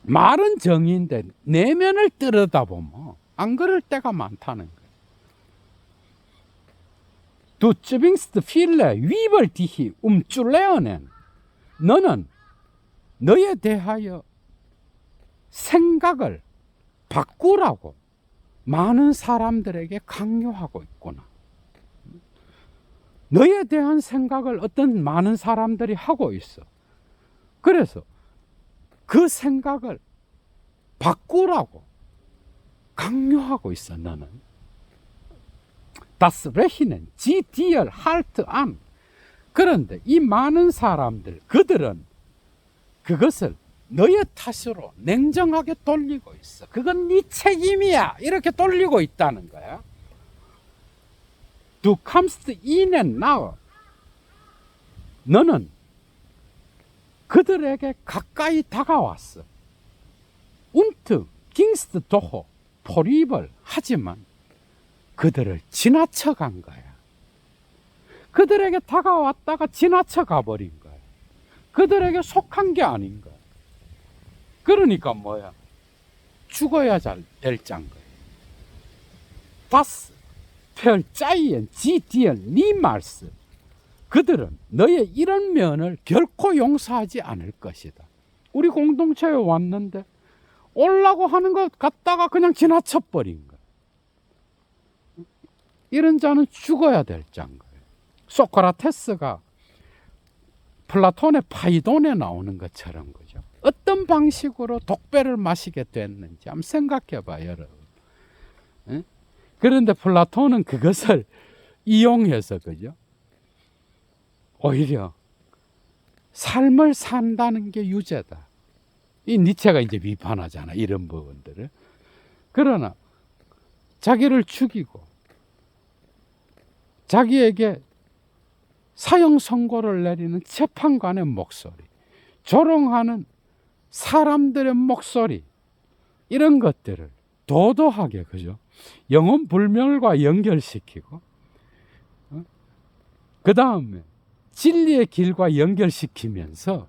말은 정의인데 내면을 들여다보면 안 그럴 때가 많다는 거예요. Du zwingst viele Wiebel dich zu lernen. 너는 너에 대하여 생각을 바꾸라고 많은 사람들에게 강요하고 있구나. 너에 대한 생각을 어떤 많은 사람들이 하고 있어. 그래서 그 생각을 바꾸라고 강요하고 있어, 너는. Das Rechnen zieht dir halt an. 그런데 이 많은 사람들, 그들은 그것을 너의 탓으로 냉정하게 돌리고 있어. 그건 네 책임이야. 이렇게 돌리고 있다는 거야. Du kommst ihnen nahe. 너는 그들에게 가까이 다가왔어. Und gingst doch vorüber. 하지만 그들을 지나쳐 간 거야. 그들에게 다가왔다가 지나쳐 가버린 거야. 그들에게 속한 게 아닌 거야. 그러니까 뭐야? 죽어야 될 짠 거야. Das verzeihen sie dir niemals. 그들은 너의 이런 면을 결코 용서하지 않을 것이다. 우리 공동체에 왔는데 오려고 하는 것 같다가 그냥 지나쳐 버린 거야. 이런 자는 죽어야 될 자인 거예요. 소크라테스가 플라톤의 파이돈에 나오는 것처럼, 그죠? 어떤 방식으로 독배를 마시게 됐는지 한번 생각해 봐요, 여러분. 에? 그런데 플라톤은 그것을 이용해서, 그죠? 오히려 삶을 산다는 게 유죄다. 이 니체가 이제 비판하잖아, 이런 부분들을. 그러나 자기를 죽이고 자기에게 사형 선고를 내리는 재판관의 목소리, 조롱하는 사람들의 목소리, 이런 것들을 도도하게, 그죠? 영혼 불멸과 연결시키고, 그 다음에 진리의 길과 연결시키면서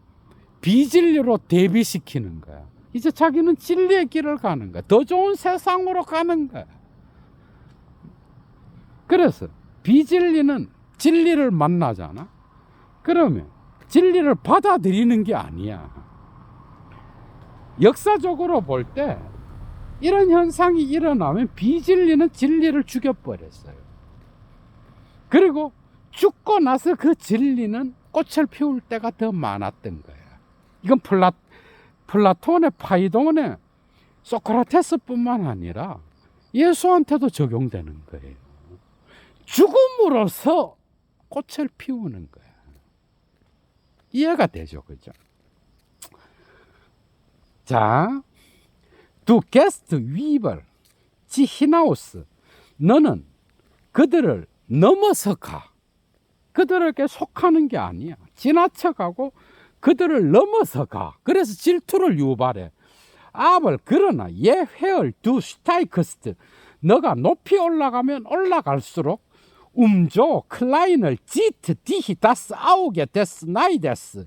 비진리로 대비시키는 거야. 이제 자기는 진리의 길을 가는 거야. 더 좋은 세상으로 가는 거야. 그래서 비진리는 진리를 만나잖아. 그러면 진리를 받아들이는 게 아니야. 역사적으로 볼 때 이런 현상이 일어나면 비진리는 진리를 죽여버렸어요. 그리고 죽고 나서 그 진리는 꽃을 피울 때가 더 많았던 거야. 이건 플라톤의 파이돈의 소크라테스뿐만 아니라 예수한테도 적용되는 거예요. 죽음으로써 꽃을 피우는 거야. 이해가 되죠, 그죠? 자, 두 게스트 위벌 지 히나우스, 너는 그들을 넘어서 가. 그들에게 속하는 게 아니야. 지나쳐가고 그들을 넘어서 가. 그래서 질투를 유발해. 아벌, 그러나 예 회얼 두 슈타이크스트, 너가 높이 올라가면 올라갈수록 음조 클라인을 지트 디히 다스 아우게 데스 나이데스,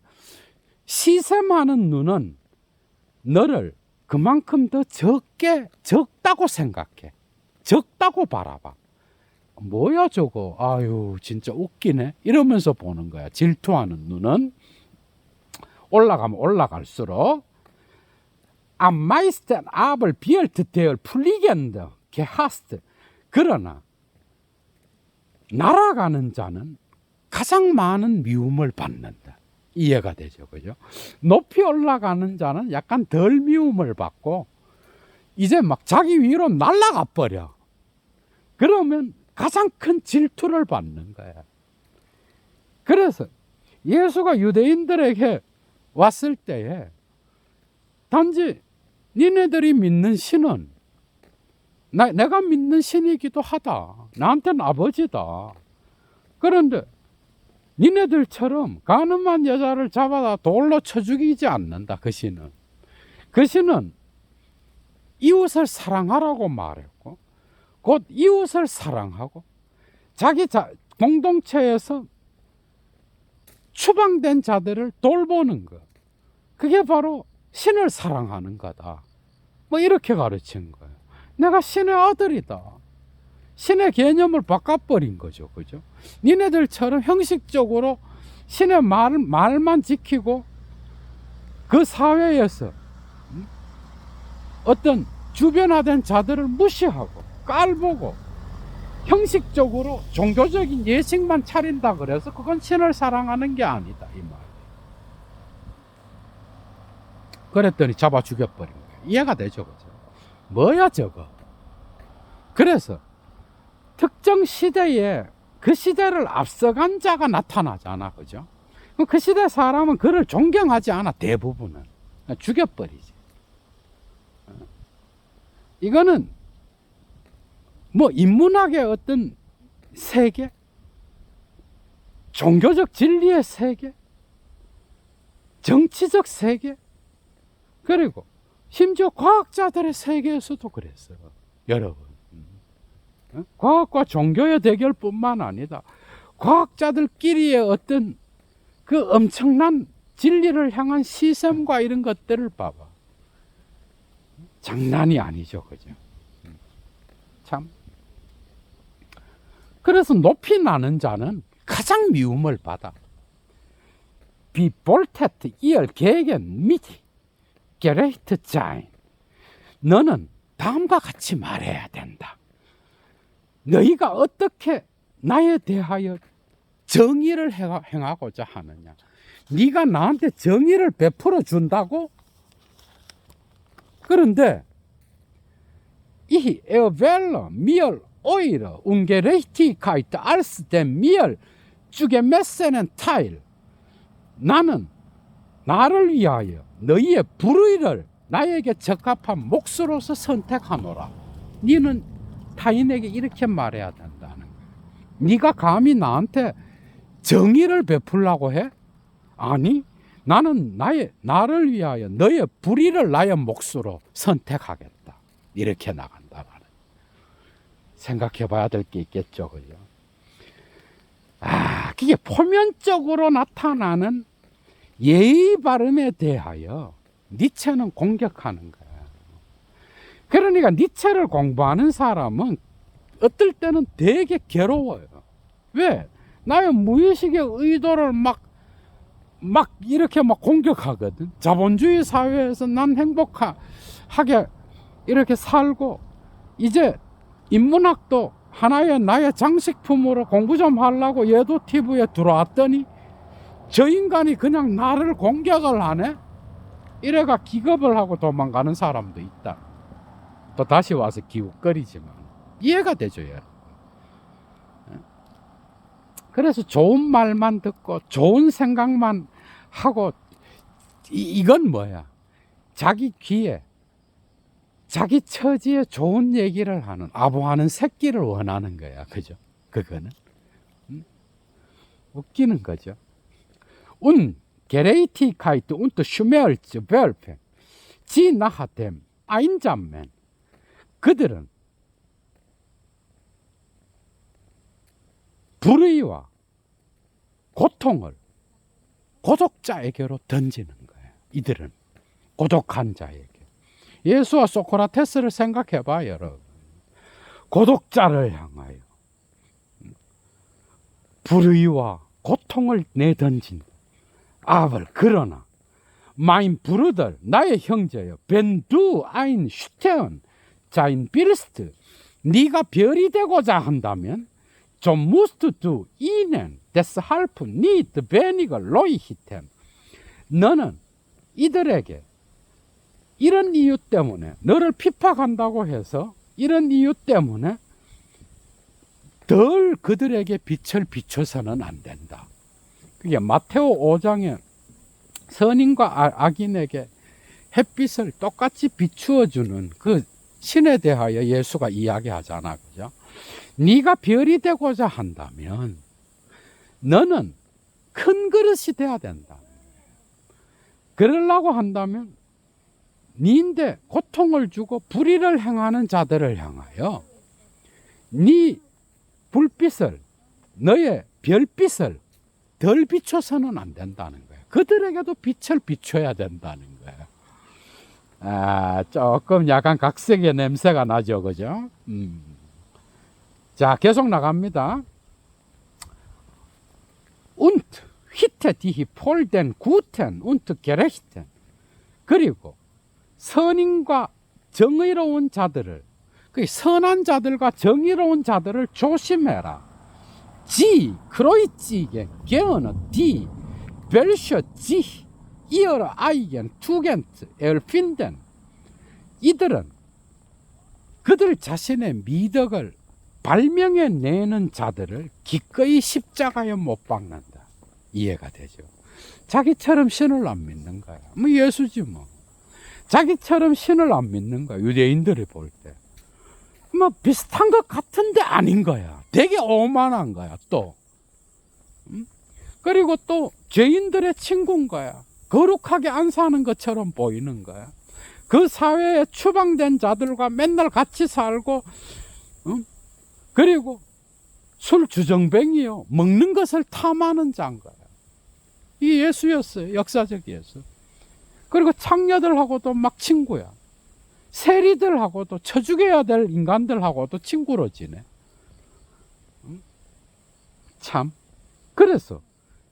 시샘하는 눈은 너를 그만큼 더 적다고 생각해. 적다고 바라봐. 뭐야 저거, 아유 진짜 웃기네 이러면서 보는 거야. 질투하는 눈은 올라가면 올라갈수록 am meisten aber wird der fliegende gehasst, 그러나 날아가는 자는 가장 많은 미움을 받는다. 이해가 되죠, 그죠? 높이 올라가는 자는 약간 덜 미움을 받고 이제 막 자기 위로 날아가 버려. 그러면 가장 큰 질투를 받는 거야. 그래서 예수가 유대인들에게 왔을 때에 단지 니네들이 믿는 신은 내가 믿는 신이기도 하다. 나한테는 아버지다. 그런데 니네들처럼 가늠한 여자를 잡아다 돌로 쳐 죽이지 않는다. 그 신은. 그 신은 이웃을 사랑하라고 말했고, 곧 이웃을 사랑하고 자기 공동체에서 추방된 자들을 돌보는 것, 그게 바로 신을 사랑하는 거다. 뭐 이렇게 가르친 거예요. 내가 신의 아들이다. 신의 개념을 바꿔버린 거죠. 그죠? 니네들처럼 형식적으로 신의 말만 지키고 그 사회에서 어떤 주변화된 자들을 무시하고 깔보고 형식적으로 종교적인 예식만 차린다 그래서 그건 신을 사랑하는 게 아니다, 이 말. 그랬더니 잡아 죽여버린 거예요. 이해가 되죠, 그죠? 뭐야 저거. 그래서 특정 시대에 그 시대를 앞서간 자가 나타나잖아, 그죠? 그 시대 사람은 그를 존경하지 않아. 대부분은 죽여버리지. 이거는 뭐 인문학의 어떤 세계, 종교적 진리의 세계, 정치적 세계, 그리고 심지어 과학자들의 세계에서도 그랬어요. 여러분, 과학과 종교의 대결뿐만 아니라 과학자들끼리의 어떤 그 엄청난 진리를 향한 시샘과 이런 것들을 봐봐. 장난이 아니죠, 그죠? 참. 그래서 높이 나는 자는 가장 미움을 받아. 비볼테트 이얼 개겐 미티 게레이트 자인, 너는 다음과 같이 말해야 된다. 너희가 어떻게 나에 대하여 정의를 행하고자 하느냐. 네가 나한테 정의를 베풀어 준다고? 그런데 이 에어벨러 미얼 오이러 웅게레이티카이트 알스덴 미얼 쭈게 메세는 타일, 나는 나를 위하여 너희의 불의를 나에게 적합한 몫으로서 선택하노라. 너는 타인에게 이렇게 말해야 된다는 거야. 네가 감히 나한테 정의를 베풀라고 해? 아니, 나는 나를 위하여 너의 불의를 나의 몫으로 선택하겠다. 이렇게 나간다 말이야. 생각해 봐야 될 게 있겠죠, 그죠? 그게 표면적으로 나타나는 예의 바름에 대하여 니체는 공격하는 거야. 그러니까 니체를 공부하는 사람은 어떨 때는 되게 괴로워요. 왜? 나의 무의식의 의도를 막 이렇게 막 공격하거든. 자본주의 사회에서 난 행복하게 이렇게 살고 이제 인문학도 하나의 나의 장식품으로 공부 좀 하려고 얘도 TV에 들어왔더니 저 인간이 그냥 나를 공격을 하네? 이래가 기겁을 하고 도망가는 사람도 있다. 또 다시 와서 기웃거리지만 이해가 되죠. 그래서 좋은 말만 듣고 좋은 생각만 하고 이건 뭐야? 자기 귀에 자기 처지에 좋은 얘기를 하는 아부하는 새끼를 원하는 거야. 그죠? 그거는 웃기는 거죠. Gerechtigkeit und Schmerz werfen sie nach dem Einsamen. 그들은 불의와 고통을 고독자에게로 던지는 거예요. 이들은 고독한 자에게. 예수와 소크라테스를 생각해 봐, 여러분. 고독자를 향하여 불의와 고통을 내던진다. Aber 그러나 mein Bruder, 나의 형제여, wenn du ein Stern sein willst, 네가 별이 되고자 한다면 so musst du ihnen deshalb nicht weniger leuchten. 너는 이들에게 이런 이유 때문에 너를 핍박한다고 해서 이런 이유 때문에 덜 그들에게 빛을 비춰서는 안 된다. 그게 마테오 5장에 선인과 악인에게 햇빛을 똑같이 비추어주는 그 신에 대하여 예수가 이야기하잖아. 그죠? 네가 별이 되고자 한다면 너는 큰 그릇이 돼야 된다. 그러려고 한다면 니인데 고통을 주고 불의를 행하는 자들을 향하여 네 불빛을, 너의 별빛을 덜 비춰서는 안 된다는 거예요. 그들에게도 빛을 비춰야 된다는 거예요. 조금 약간 각색의 냄새가 나죠, 그죠? 자, 계속 나갑니다. Und hitte die voll den Guten und Gerechten. 그리고 선인과 정의로운 자들을, 그 선한 자들과 정의로운 자들을 조심해라. 지, 크로이치겐, 게어너, 디, 벨셔, 지, 이어러, 아이겐, 투겐트, 엘핀덴. 이들은 그들 자신의 미덕을 발명해 내는 자들을 기꺼이 십자가에 못 박는다. 이해가 되죠? 자기처럼 신을 안 믿는 거야. 뭐 예수지 뭐. 자기처럼 신을 안 믿는 거야. 유대인들이 볼 때. 뭐 비슷한 것 같은데 아닌 거야. 되게 오만한 거야. 또. 그리고 또 죄인들의 친구인 거야. 거룩하게 안 사는 것처럼 보이는 거야. 그 사회에 추방된 자들과 맨날 같이 살고, 그리고 술 주정뱅이요. 먹는 것을 탐하는 자인 거야. 이게 예수였어요. 역사적 예수. 그리고 창녀들하고도 막 친구야. 세리들하고도, 쳐죽여야 될 인간들하고도 친구로 지내. 참. 그래서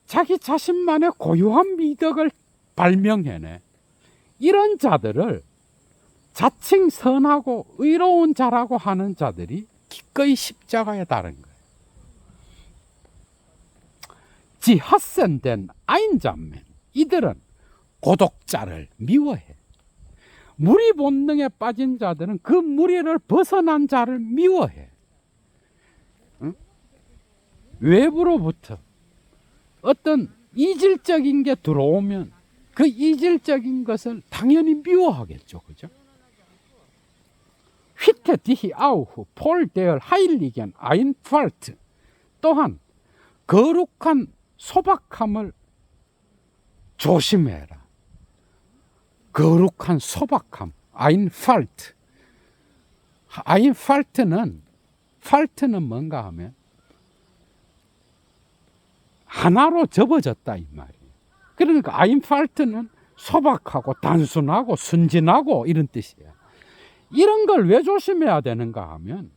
자기 자신만의 고유한 미덕을 발명해내. 이런 자들을 자칭 선하고 의로운 자라고 하는 자들이 기꺼이 십자가에 달은 거예요. 지 핫센된 아인자맨. 이들은 고독자를 미워해. 무리 본능에 빠진 자들은 그 무리를 벗어난 자를 미워해. 응? 외부로부터 어떤 이질적인 게 들어오면 그 이질적인 것을 당연히 미워하겠죠. 그죠? 휘테 디히 아우후 폴 데얼 하일리겐 아인팔트. 또한 거룩한 소박함을 조심해라. 거룩한 소박함, 아인팔트. 아인팔트는, 팔트는 뭔가 하면 하나로 접어졌다 이 말이에요. 그러니까 아인팔트는 소박하고 단순하고 순진하고 이런 뜻이에요. 이런 걸 왜 조심해야 되는가 하면,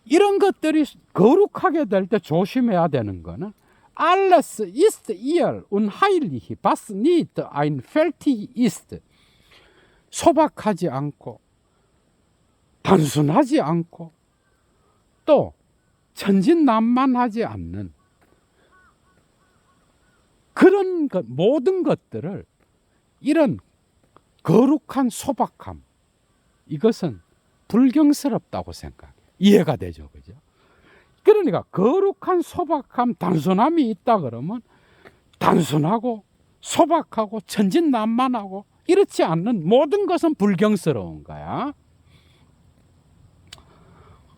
이런 것들이 거룩하게 될 때 조심해야 되는 거는 Alles ist ihr unheilig, was nicht einfältig ist. 소박하지 않고 단순하지 않고 또 천진난만하지 않는 그런 것, 모든 것들을 이런 거룩한 소박함, 이것은 불경스럽다고 생각해요. 이해가 되죠, 그죠? 그러니까 거룩한 소박함, 단순함이 있다 그러면 단순하고 소박하고 천진난만하고 이렇지 않는 모든 것은 불경스러운 거야.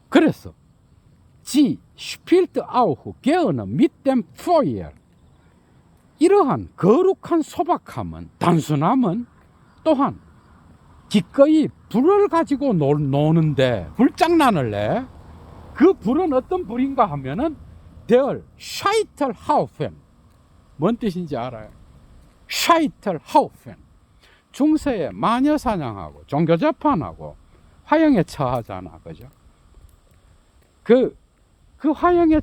그래서 지 spielt auch gerne mit dem Feuer. 이러한 거룩한 소박함은, 단순함은 또한 기꺼이 불을 가지고 노는데 불장난을 내. 그 불은 어떤 불인가 하면은 der Scheiterhaufen. 뭔 뜻인지 알아요? Scheiterhaufen. 중세에 마녀 사냥하고 종교 재판하고 화형에 처하잖아, 그죠? 그 화형에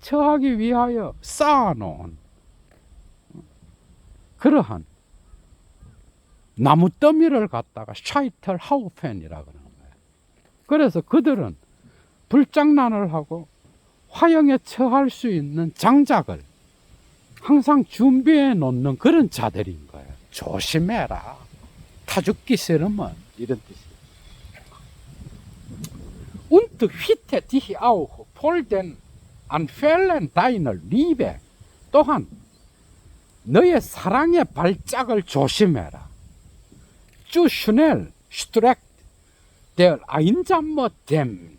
처하기 위하여 쌓아놓은 그러한 나무 더미를 갖다가 샤이털하우펜이라 그러는 거예요. 그래서 그들은 불장난을 하고 화형에 처할 수 있는 장작을 항상 준비해 놓는 그런 자들인 거예요. 조심해라. 타 죽기 싫으면, 이런 뜻이에요. Und hüte dich auch vor den Anfällen deiner Liebe. 또한 너의 사랑의 발작을 조심해라. Zu schnell streckt der Einsame dem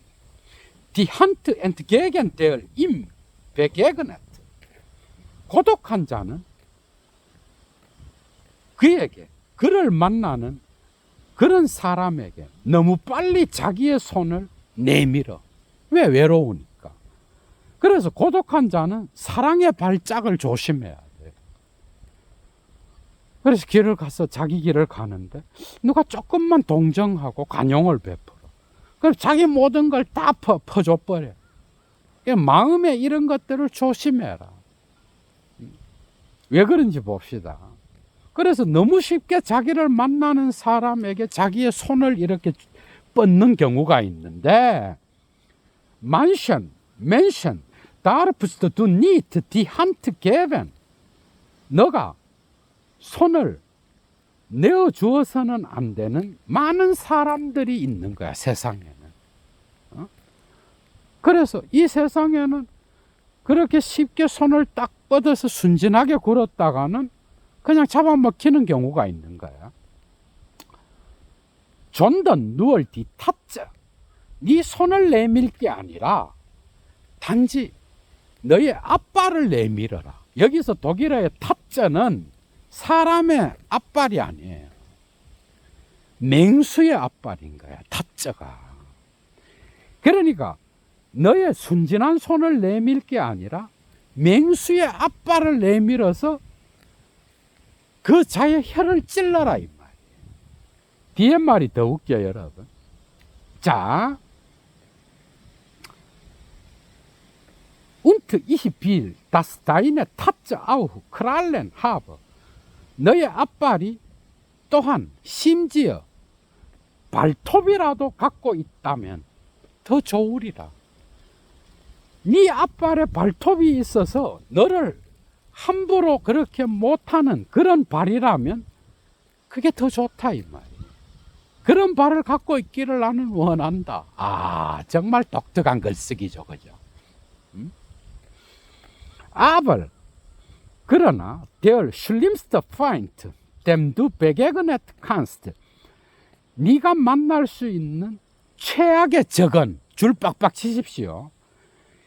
die Hand entgegen der ihm begegnet. 고독한 자는 그에게, 그를 만나는 그런 사람에게 너무 빨리 자기의 손을 내밀어. 왜? 외로우니까. 그래서 고독한 자는 사랑의 발작을 조심해야 돼. 그래서 길을 가서 자기 길을 가는데 누가 조금만 동정하고 관용을 베풀어. 그럼 자기 모든 걸 다 퍼줘버려. 마음에 이런 것들을 조심해라. 왜 그런지 봅시다. 그래서 너무 쉽게 자기를 만나는 사람에게 자기의 손을 이렇게 뻗는 경우가 있는데, Menschen, darfst du nicht die Hand geben. 너가 손을 내어주어서는 안 되는 많은 사람들이 있는 거야, 세상에는. 그래서 이 세상에는 그렇게 쉽게 손을 딱 뻗어서 순진하게 굴었다가는 그냥 잡아먹히는 경우가 있는 거야. 존던 누얼 디 탑자. 네 손을 내밀 게 아니라 단지 너의 앞발을 내밀어라. 여기서 독일어의 탑자는 사람의 앞발이 아니에요. 맹수의 앞발인 거야, 탑자가. 그러니까 너의 순진한 손을 내밀 게 아니라 맹수의 앞발을 내밀어서 그 자의 혀를 찔러라, 이 말이에요. 뒤에 말이 더 웃겨요, 여러분. 자, Und ich will, dass deine Tatze auch Krallen habe. 너의 앞발이 또한 심지어 발톱이라도 갖고 있다면 더 좋으리라. 네 앞발에 발톱이 있어서 너를 함부로 그렇게 못하는 그런 발이라면 그게 더 좋다, 이 말이에요. 그런 발을 갖고 있기를 나는 원한다. 아, 정말 독특한 글쓰기죠, 그죠? Aber 그러나 der schlimmste Feind, dem du begegnet kannst. 네가 만날 수 있는 최악의 적은, 줄 빡빡 치십시오.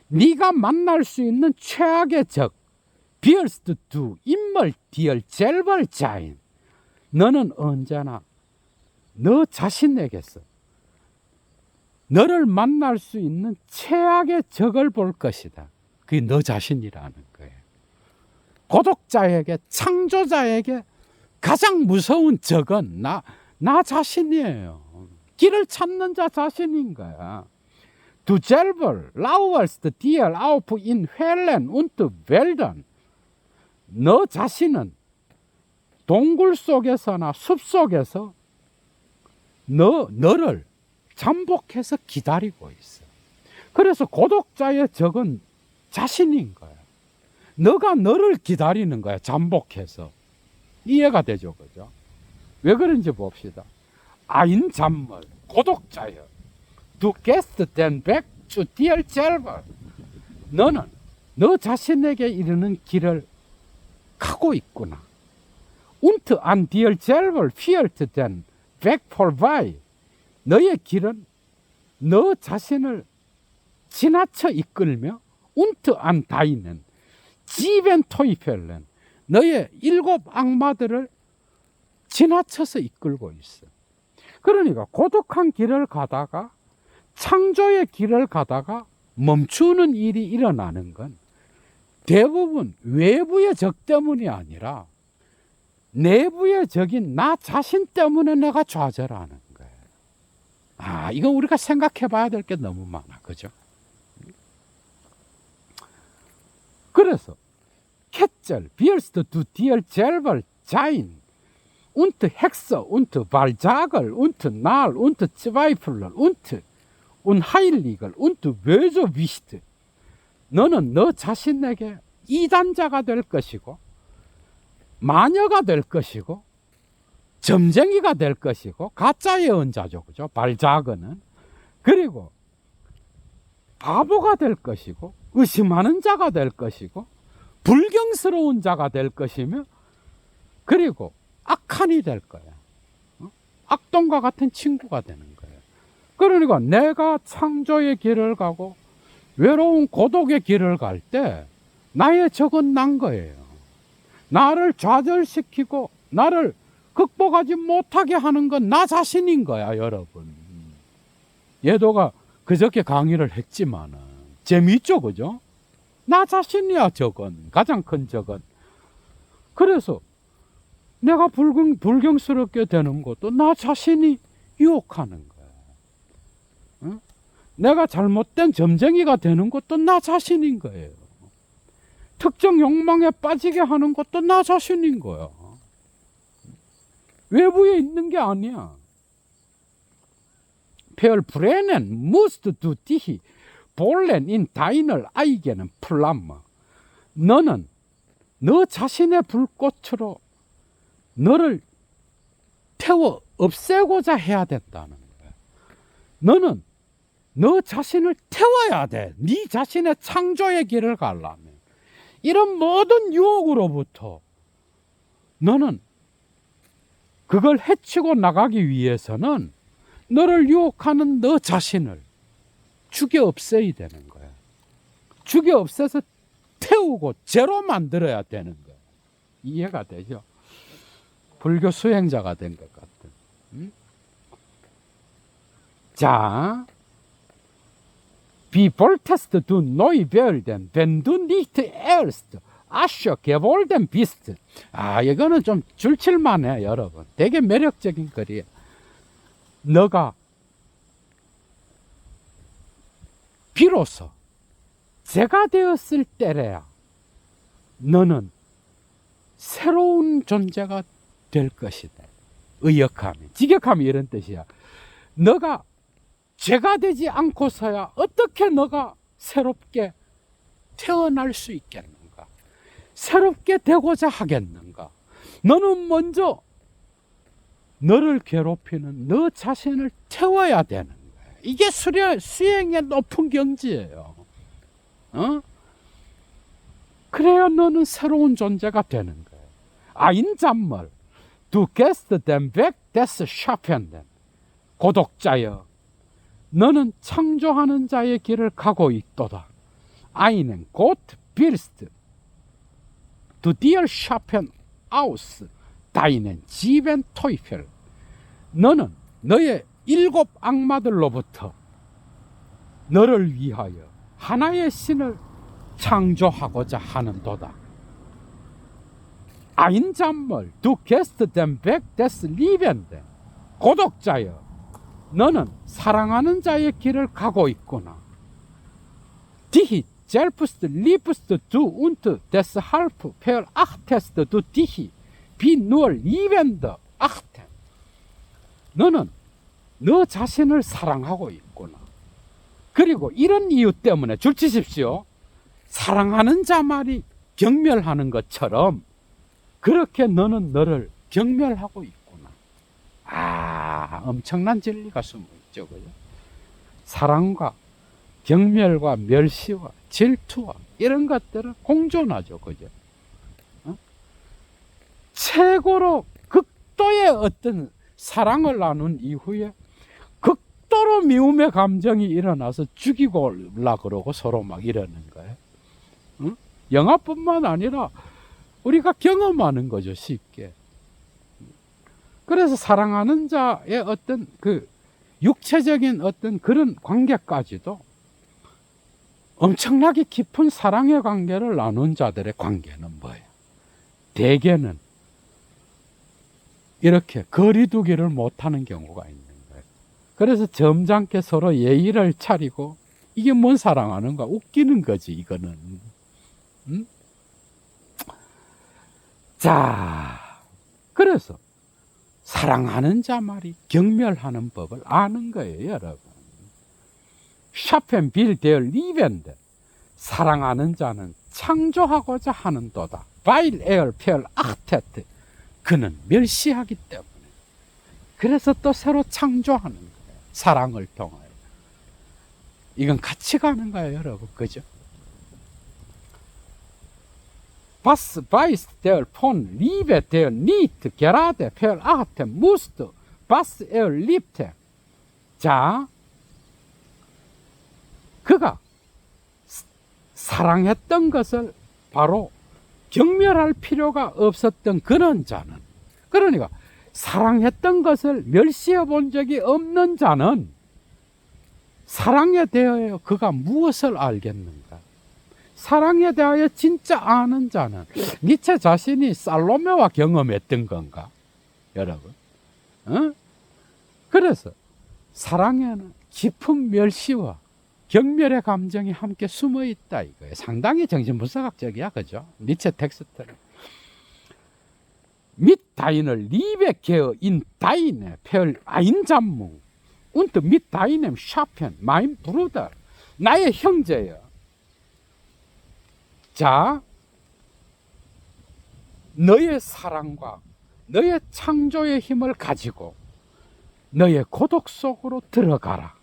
네가 만날 수 있는 최악의 적, wirst du immer dir selber sein. 너는 언제나 너 자신에게서 너를 만날 수 있는 최악의 적을 볼 것이다. 그게 너 자신이라는 거예요. 고독자에게, 창조자에게 가장 무서운 적은 나 자신이에요. 길을 찾는 자 자신인 거야. Du selber lauerst dir auf in Höhlen und Wäldern. 너 자신은 동굴 속에서나 숲 속에서 너를 잠복해서 기다리고 있어. 그래서 고독자의 적은 자신인 거야. 너가 너를 기다리는 거야, 잠복해서. 이해가 되죠, 그죠? 왜 그런지 봅시다. 아인 잠물, 고독자여. Du gehst den Weg zu dir selber. 너는 너 자신에게 이르는 길을 가고 있구나. Und an dir selber führt den Weg vorbei. 너의 길은 너 자신을 지나쳐 이끌며 und an deinen sieben Teufeln. 너의 7 악마들을 지나쳐서 이끌고 있어. 그러니까 고독한 길을 가다가 창조의 길을 가다가 멈추는 일이 일어나는 건 대부분 외부의 적 때문이 아니라 내부의 적인 나 자신 때문에 내가 좌절하는 거예요. 아, 이건 우리가 생각해 봐야 될 게 너무 많아. 그죠? 그래서 Ketzer wirst du dir selber sein und Hexer und Wahrsager und Narr und Zweifler und Unheiliger und Bösewicht. 너는 너 자신에게 이단자가 될 것이고 마녀가 될 것이고 점쟁이가 될 것이고 가짜 예언자죠. 그죠? 발자거는. 그리고 바보가 될 것이고 의심하는 자가 될 것이고 불경스러운 자가 될 것이며 그리고 악한이 될 거야. 악동과 같은 친구가 되는 거예요. 그러니까 내가 창조의 길을 가고 외로운 고독의 길을 갈 때 나의 적은 난 거예요. 나를 좌절시키고 나를 극복하지 못하게 하는 건 나 자신인 거야, 여러분. 예도가 그저께 강의를 했지만은 재미있죠, 그죠? 나 자신이야, 적은. 가장 큰 적은. 그래서 내가 불경스럽게 되는 것도 나 자신이 유혹하는 거야. 응? 내가 잘못된 점쟁이가 되는 것도 나 자신인 거예요. 특정 욕망에 빠지게 하는 것도 나 자신인 거야. 외부에 있는 게 아니야. Verbrennen musst du dich wollen in deiner eigenen Flamme. 너는 너 자신의 불꽃으로 너를 태워 없애고자 해야 된다는 거야. 너는 너 자신을 태워야 돼. 네 자신의 창조의 길을 가려면. 이런 모든 유혹으로부터 너는 그걸 해치고 나가기 위해서는 너를 유혹하는 너 자신을 죽여 없애야 되는 거야. 죽여 없애서 태우고 죄로 만들어야 되는 거야. 이해가 되죠? 불교 수행자가 된 것 같은. 응? 자, Wie wolltest du neu werden, wenn du nicht erst Asche geworden bist? 아, 이거는 좀 줄칠만해, 여러분. 되게 매력적인 글이에요. 너가 비로소 제가 되었을 때래야 너는 새로운 존재가 될 것이다. 의역함이, 직역함이 이런 뜻이야. 너가 죄가 되지 않고서야 어떻게 너가 새롭게 태어날 수 있겠는가? 새롭게 되고자 하겠는가? 너는 먼저 너를 괴롭히는 너 자신을 태워야 되는 거야. 이게 수행의 높은 경지예요. 그래야 너는 새로운 존재가 되는 거야. 아인잔말, du gehst den Weg des Schaffenden. 고독자여, 너는 창조하는 자의 길을 가고 있도다. Einen Gott willst du dir schaffen aus deinen sieben Teufel. 너는 너의 7 악마들로부터 너를 위하여 하나의 신을 창조하고자 하는도다. Einsame, du gehst den Weg des Liebenden. 고독자여, 너는 사랑하는 자의 길을 가고 있구나. Dich selbst liebst du und deshalb verachtest du dich wie nur liebende achten. 너는 너 자신을 사랑하고 있구나. 그리고 이런 이유 때문에 줄치십시오. 사랑하는 자 말이 경멸하는 것처럼 그렇게 너는 너를 경멸하고 있구나. 엄청난 진리가 숨어 있죠. 그죠? 사랑과 경멸과 멸시와 질투와 이런 것들은 공존하죠. 그죠? 최고로 극도의 어떤 사랑을 나눈 이후에 극도로 미움의 감정이 일어나서 죽이고 올라 그러고 서로 막 이러는 거예요. 영화뿐만 아니라 우리가 경험하는 거죠, 쉽게. 그래서 사랑하는 자의 어떤 그 육체적인 어떤 그런 관계까지도 엄청나게 깊은 사랑의 관계를 나눈 자들의 관계는 뭐예요? 대개는 이렇게 거리두기를 못하는 경우가 있는 거예요. 그래서 점잖게 서로 예의를 차리고 이게 뭔 사랑하는가? 웃기는 거지, 이거는. 자, 그래서 사랑하는 자 말이 경멸하는 법을 아는 거예요, 여러분. 샤펜 빌 데어 리벤데 사랑하는 자는 창조하고자 하는도다. 바일 에얼 페얼 아테트 그는 멸시하기 때문에. 그래서 또 새로 창조하는 거예요. 사랑을 통하여. 이건 같이 가는 거예요, 여러분. 그죠? Was weiß der von Liebe der nicht gerade verachten musste, was liebte. 자, 그가 사랑했던 것을 바로 경멸할 필요가 없었던 그런 자는, 그러니까 사랑했던 것을 멸시해 본 적이 없는 자는 사랑에 대하여 그가 무엇을 알겠는가? 사랑에 대하여 진짜 아는 자는 니체 자신이 살로메와 경험했던 건가? 여러분. 그래서 사랑에는 깊은 멸시와 경멸의 감정이 함께 숨어 있다 이거예요. 상당히 정신분석학적이야, 그죠? 니체 텍스트는. mit deiner Liebe in deine Vereinsamung und mit deinem Schaffen, mein Bruder, 나의 형제여. 자, 너의 사랑과 너의 창조의 힘을 가지고 너의 고독 속으로 들어가라.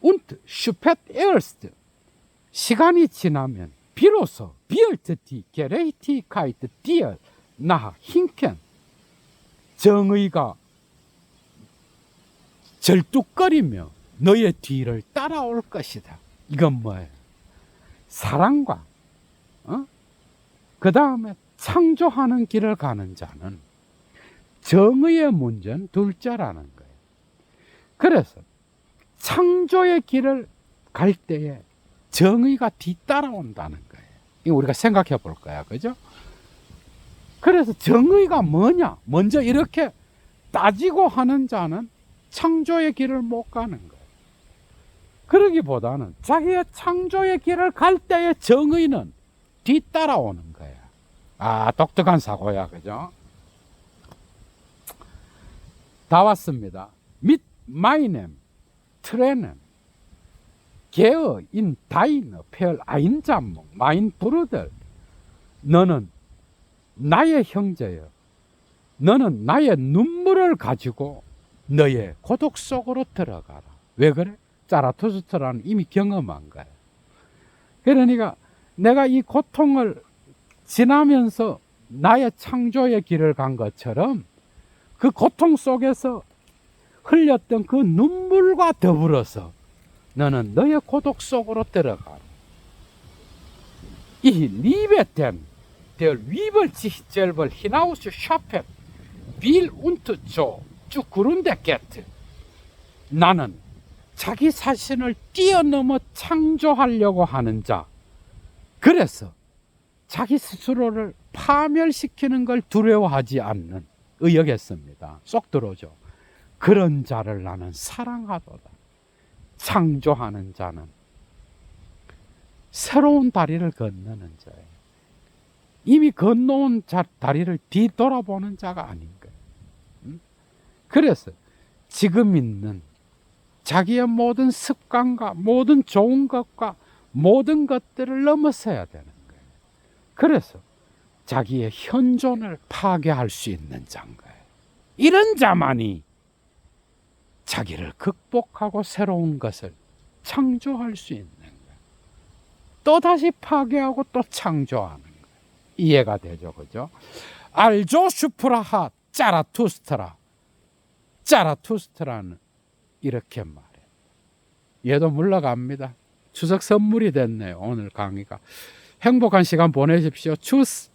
und spät erst 시간이 지나면 비로소 wird die Gerechtigkeit dir nach hinken 정의가 절뚝거리며 너의 뒤를 따라올 것이다. 이건 뭐예요? 사랑과 그 다음에 창조하는 길을 가는 자는 정의의 문제는 둘째라는 거예요. 그래서 창조의 길을 갈 때에 정의가 뒤따라온다는 거예요. 이거 우리가 생각해 볼 거야, 그죠? 그래서 정의가 뭐냐? 먼저 이렇게 따지고 하는 자는 창조의 길을 못 가는 거예요. 그러기보다는 자기의 창조의 길을 갈 때의 정의는 뒤따라오는 거예요. 똑똑한 사고야, 그죠? 다 왔습니다. mit meinem Tränen gehe in deine Vereinsamung, mein Bruder. 너는 나의 형제여. 너는 나의 눈물을 가지고 너의 고독 속으로 들어가라. 왜 그래? 자라투스트라는 이미 경험한 거예요. 그러니까 내가 이 고통을 지나면서 나의 창조의 길을 간 것처럼 그 고통 속에서 흘렸던 그 눈물과 더불어서 너는 너의 고독 속으로 들어가라. Ich liebe den, der Bibel sich selber hinaus schaffen will und so zu Grunde geht. 나는 자기 자신을 뛰어넘어 창조하려고 하는 자. 그래서 자기 스스로를 파멸시키는 걸 두려워하지 않는 의역했습니다. 쏙 들어오죠. 그런 자를 나는 사랑하도다. 창조하는 자는 새로운 다리를 건너는 자예요. 이미 건너온 다리를 뒤돌아보는 자가 아닌 거예요. 그래서 지금 있는 자기의 모든 습관과 모든 좋은 것과 모든 것들을 넘어서야 되는 거예요. 그래서 자기의 현존을 파괴할 수 있는 자인 거예요. 이런 자만이 자기를 극복하고 새로운 것을 창조할 수 있는 거예요. 또 다시 파괴하고 또 창조하는 거예요. 이해가 되죠, 그죠? 알조 슈프라하 짜라투스트라. 짜라투스트라는 이렇게 말해요. 얘도 물러갑니다. 추석 선물이 됐네요, 오늘 강의가. 행복한 시간 보내십시오. 추스.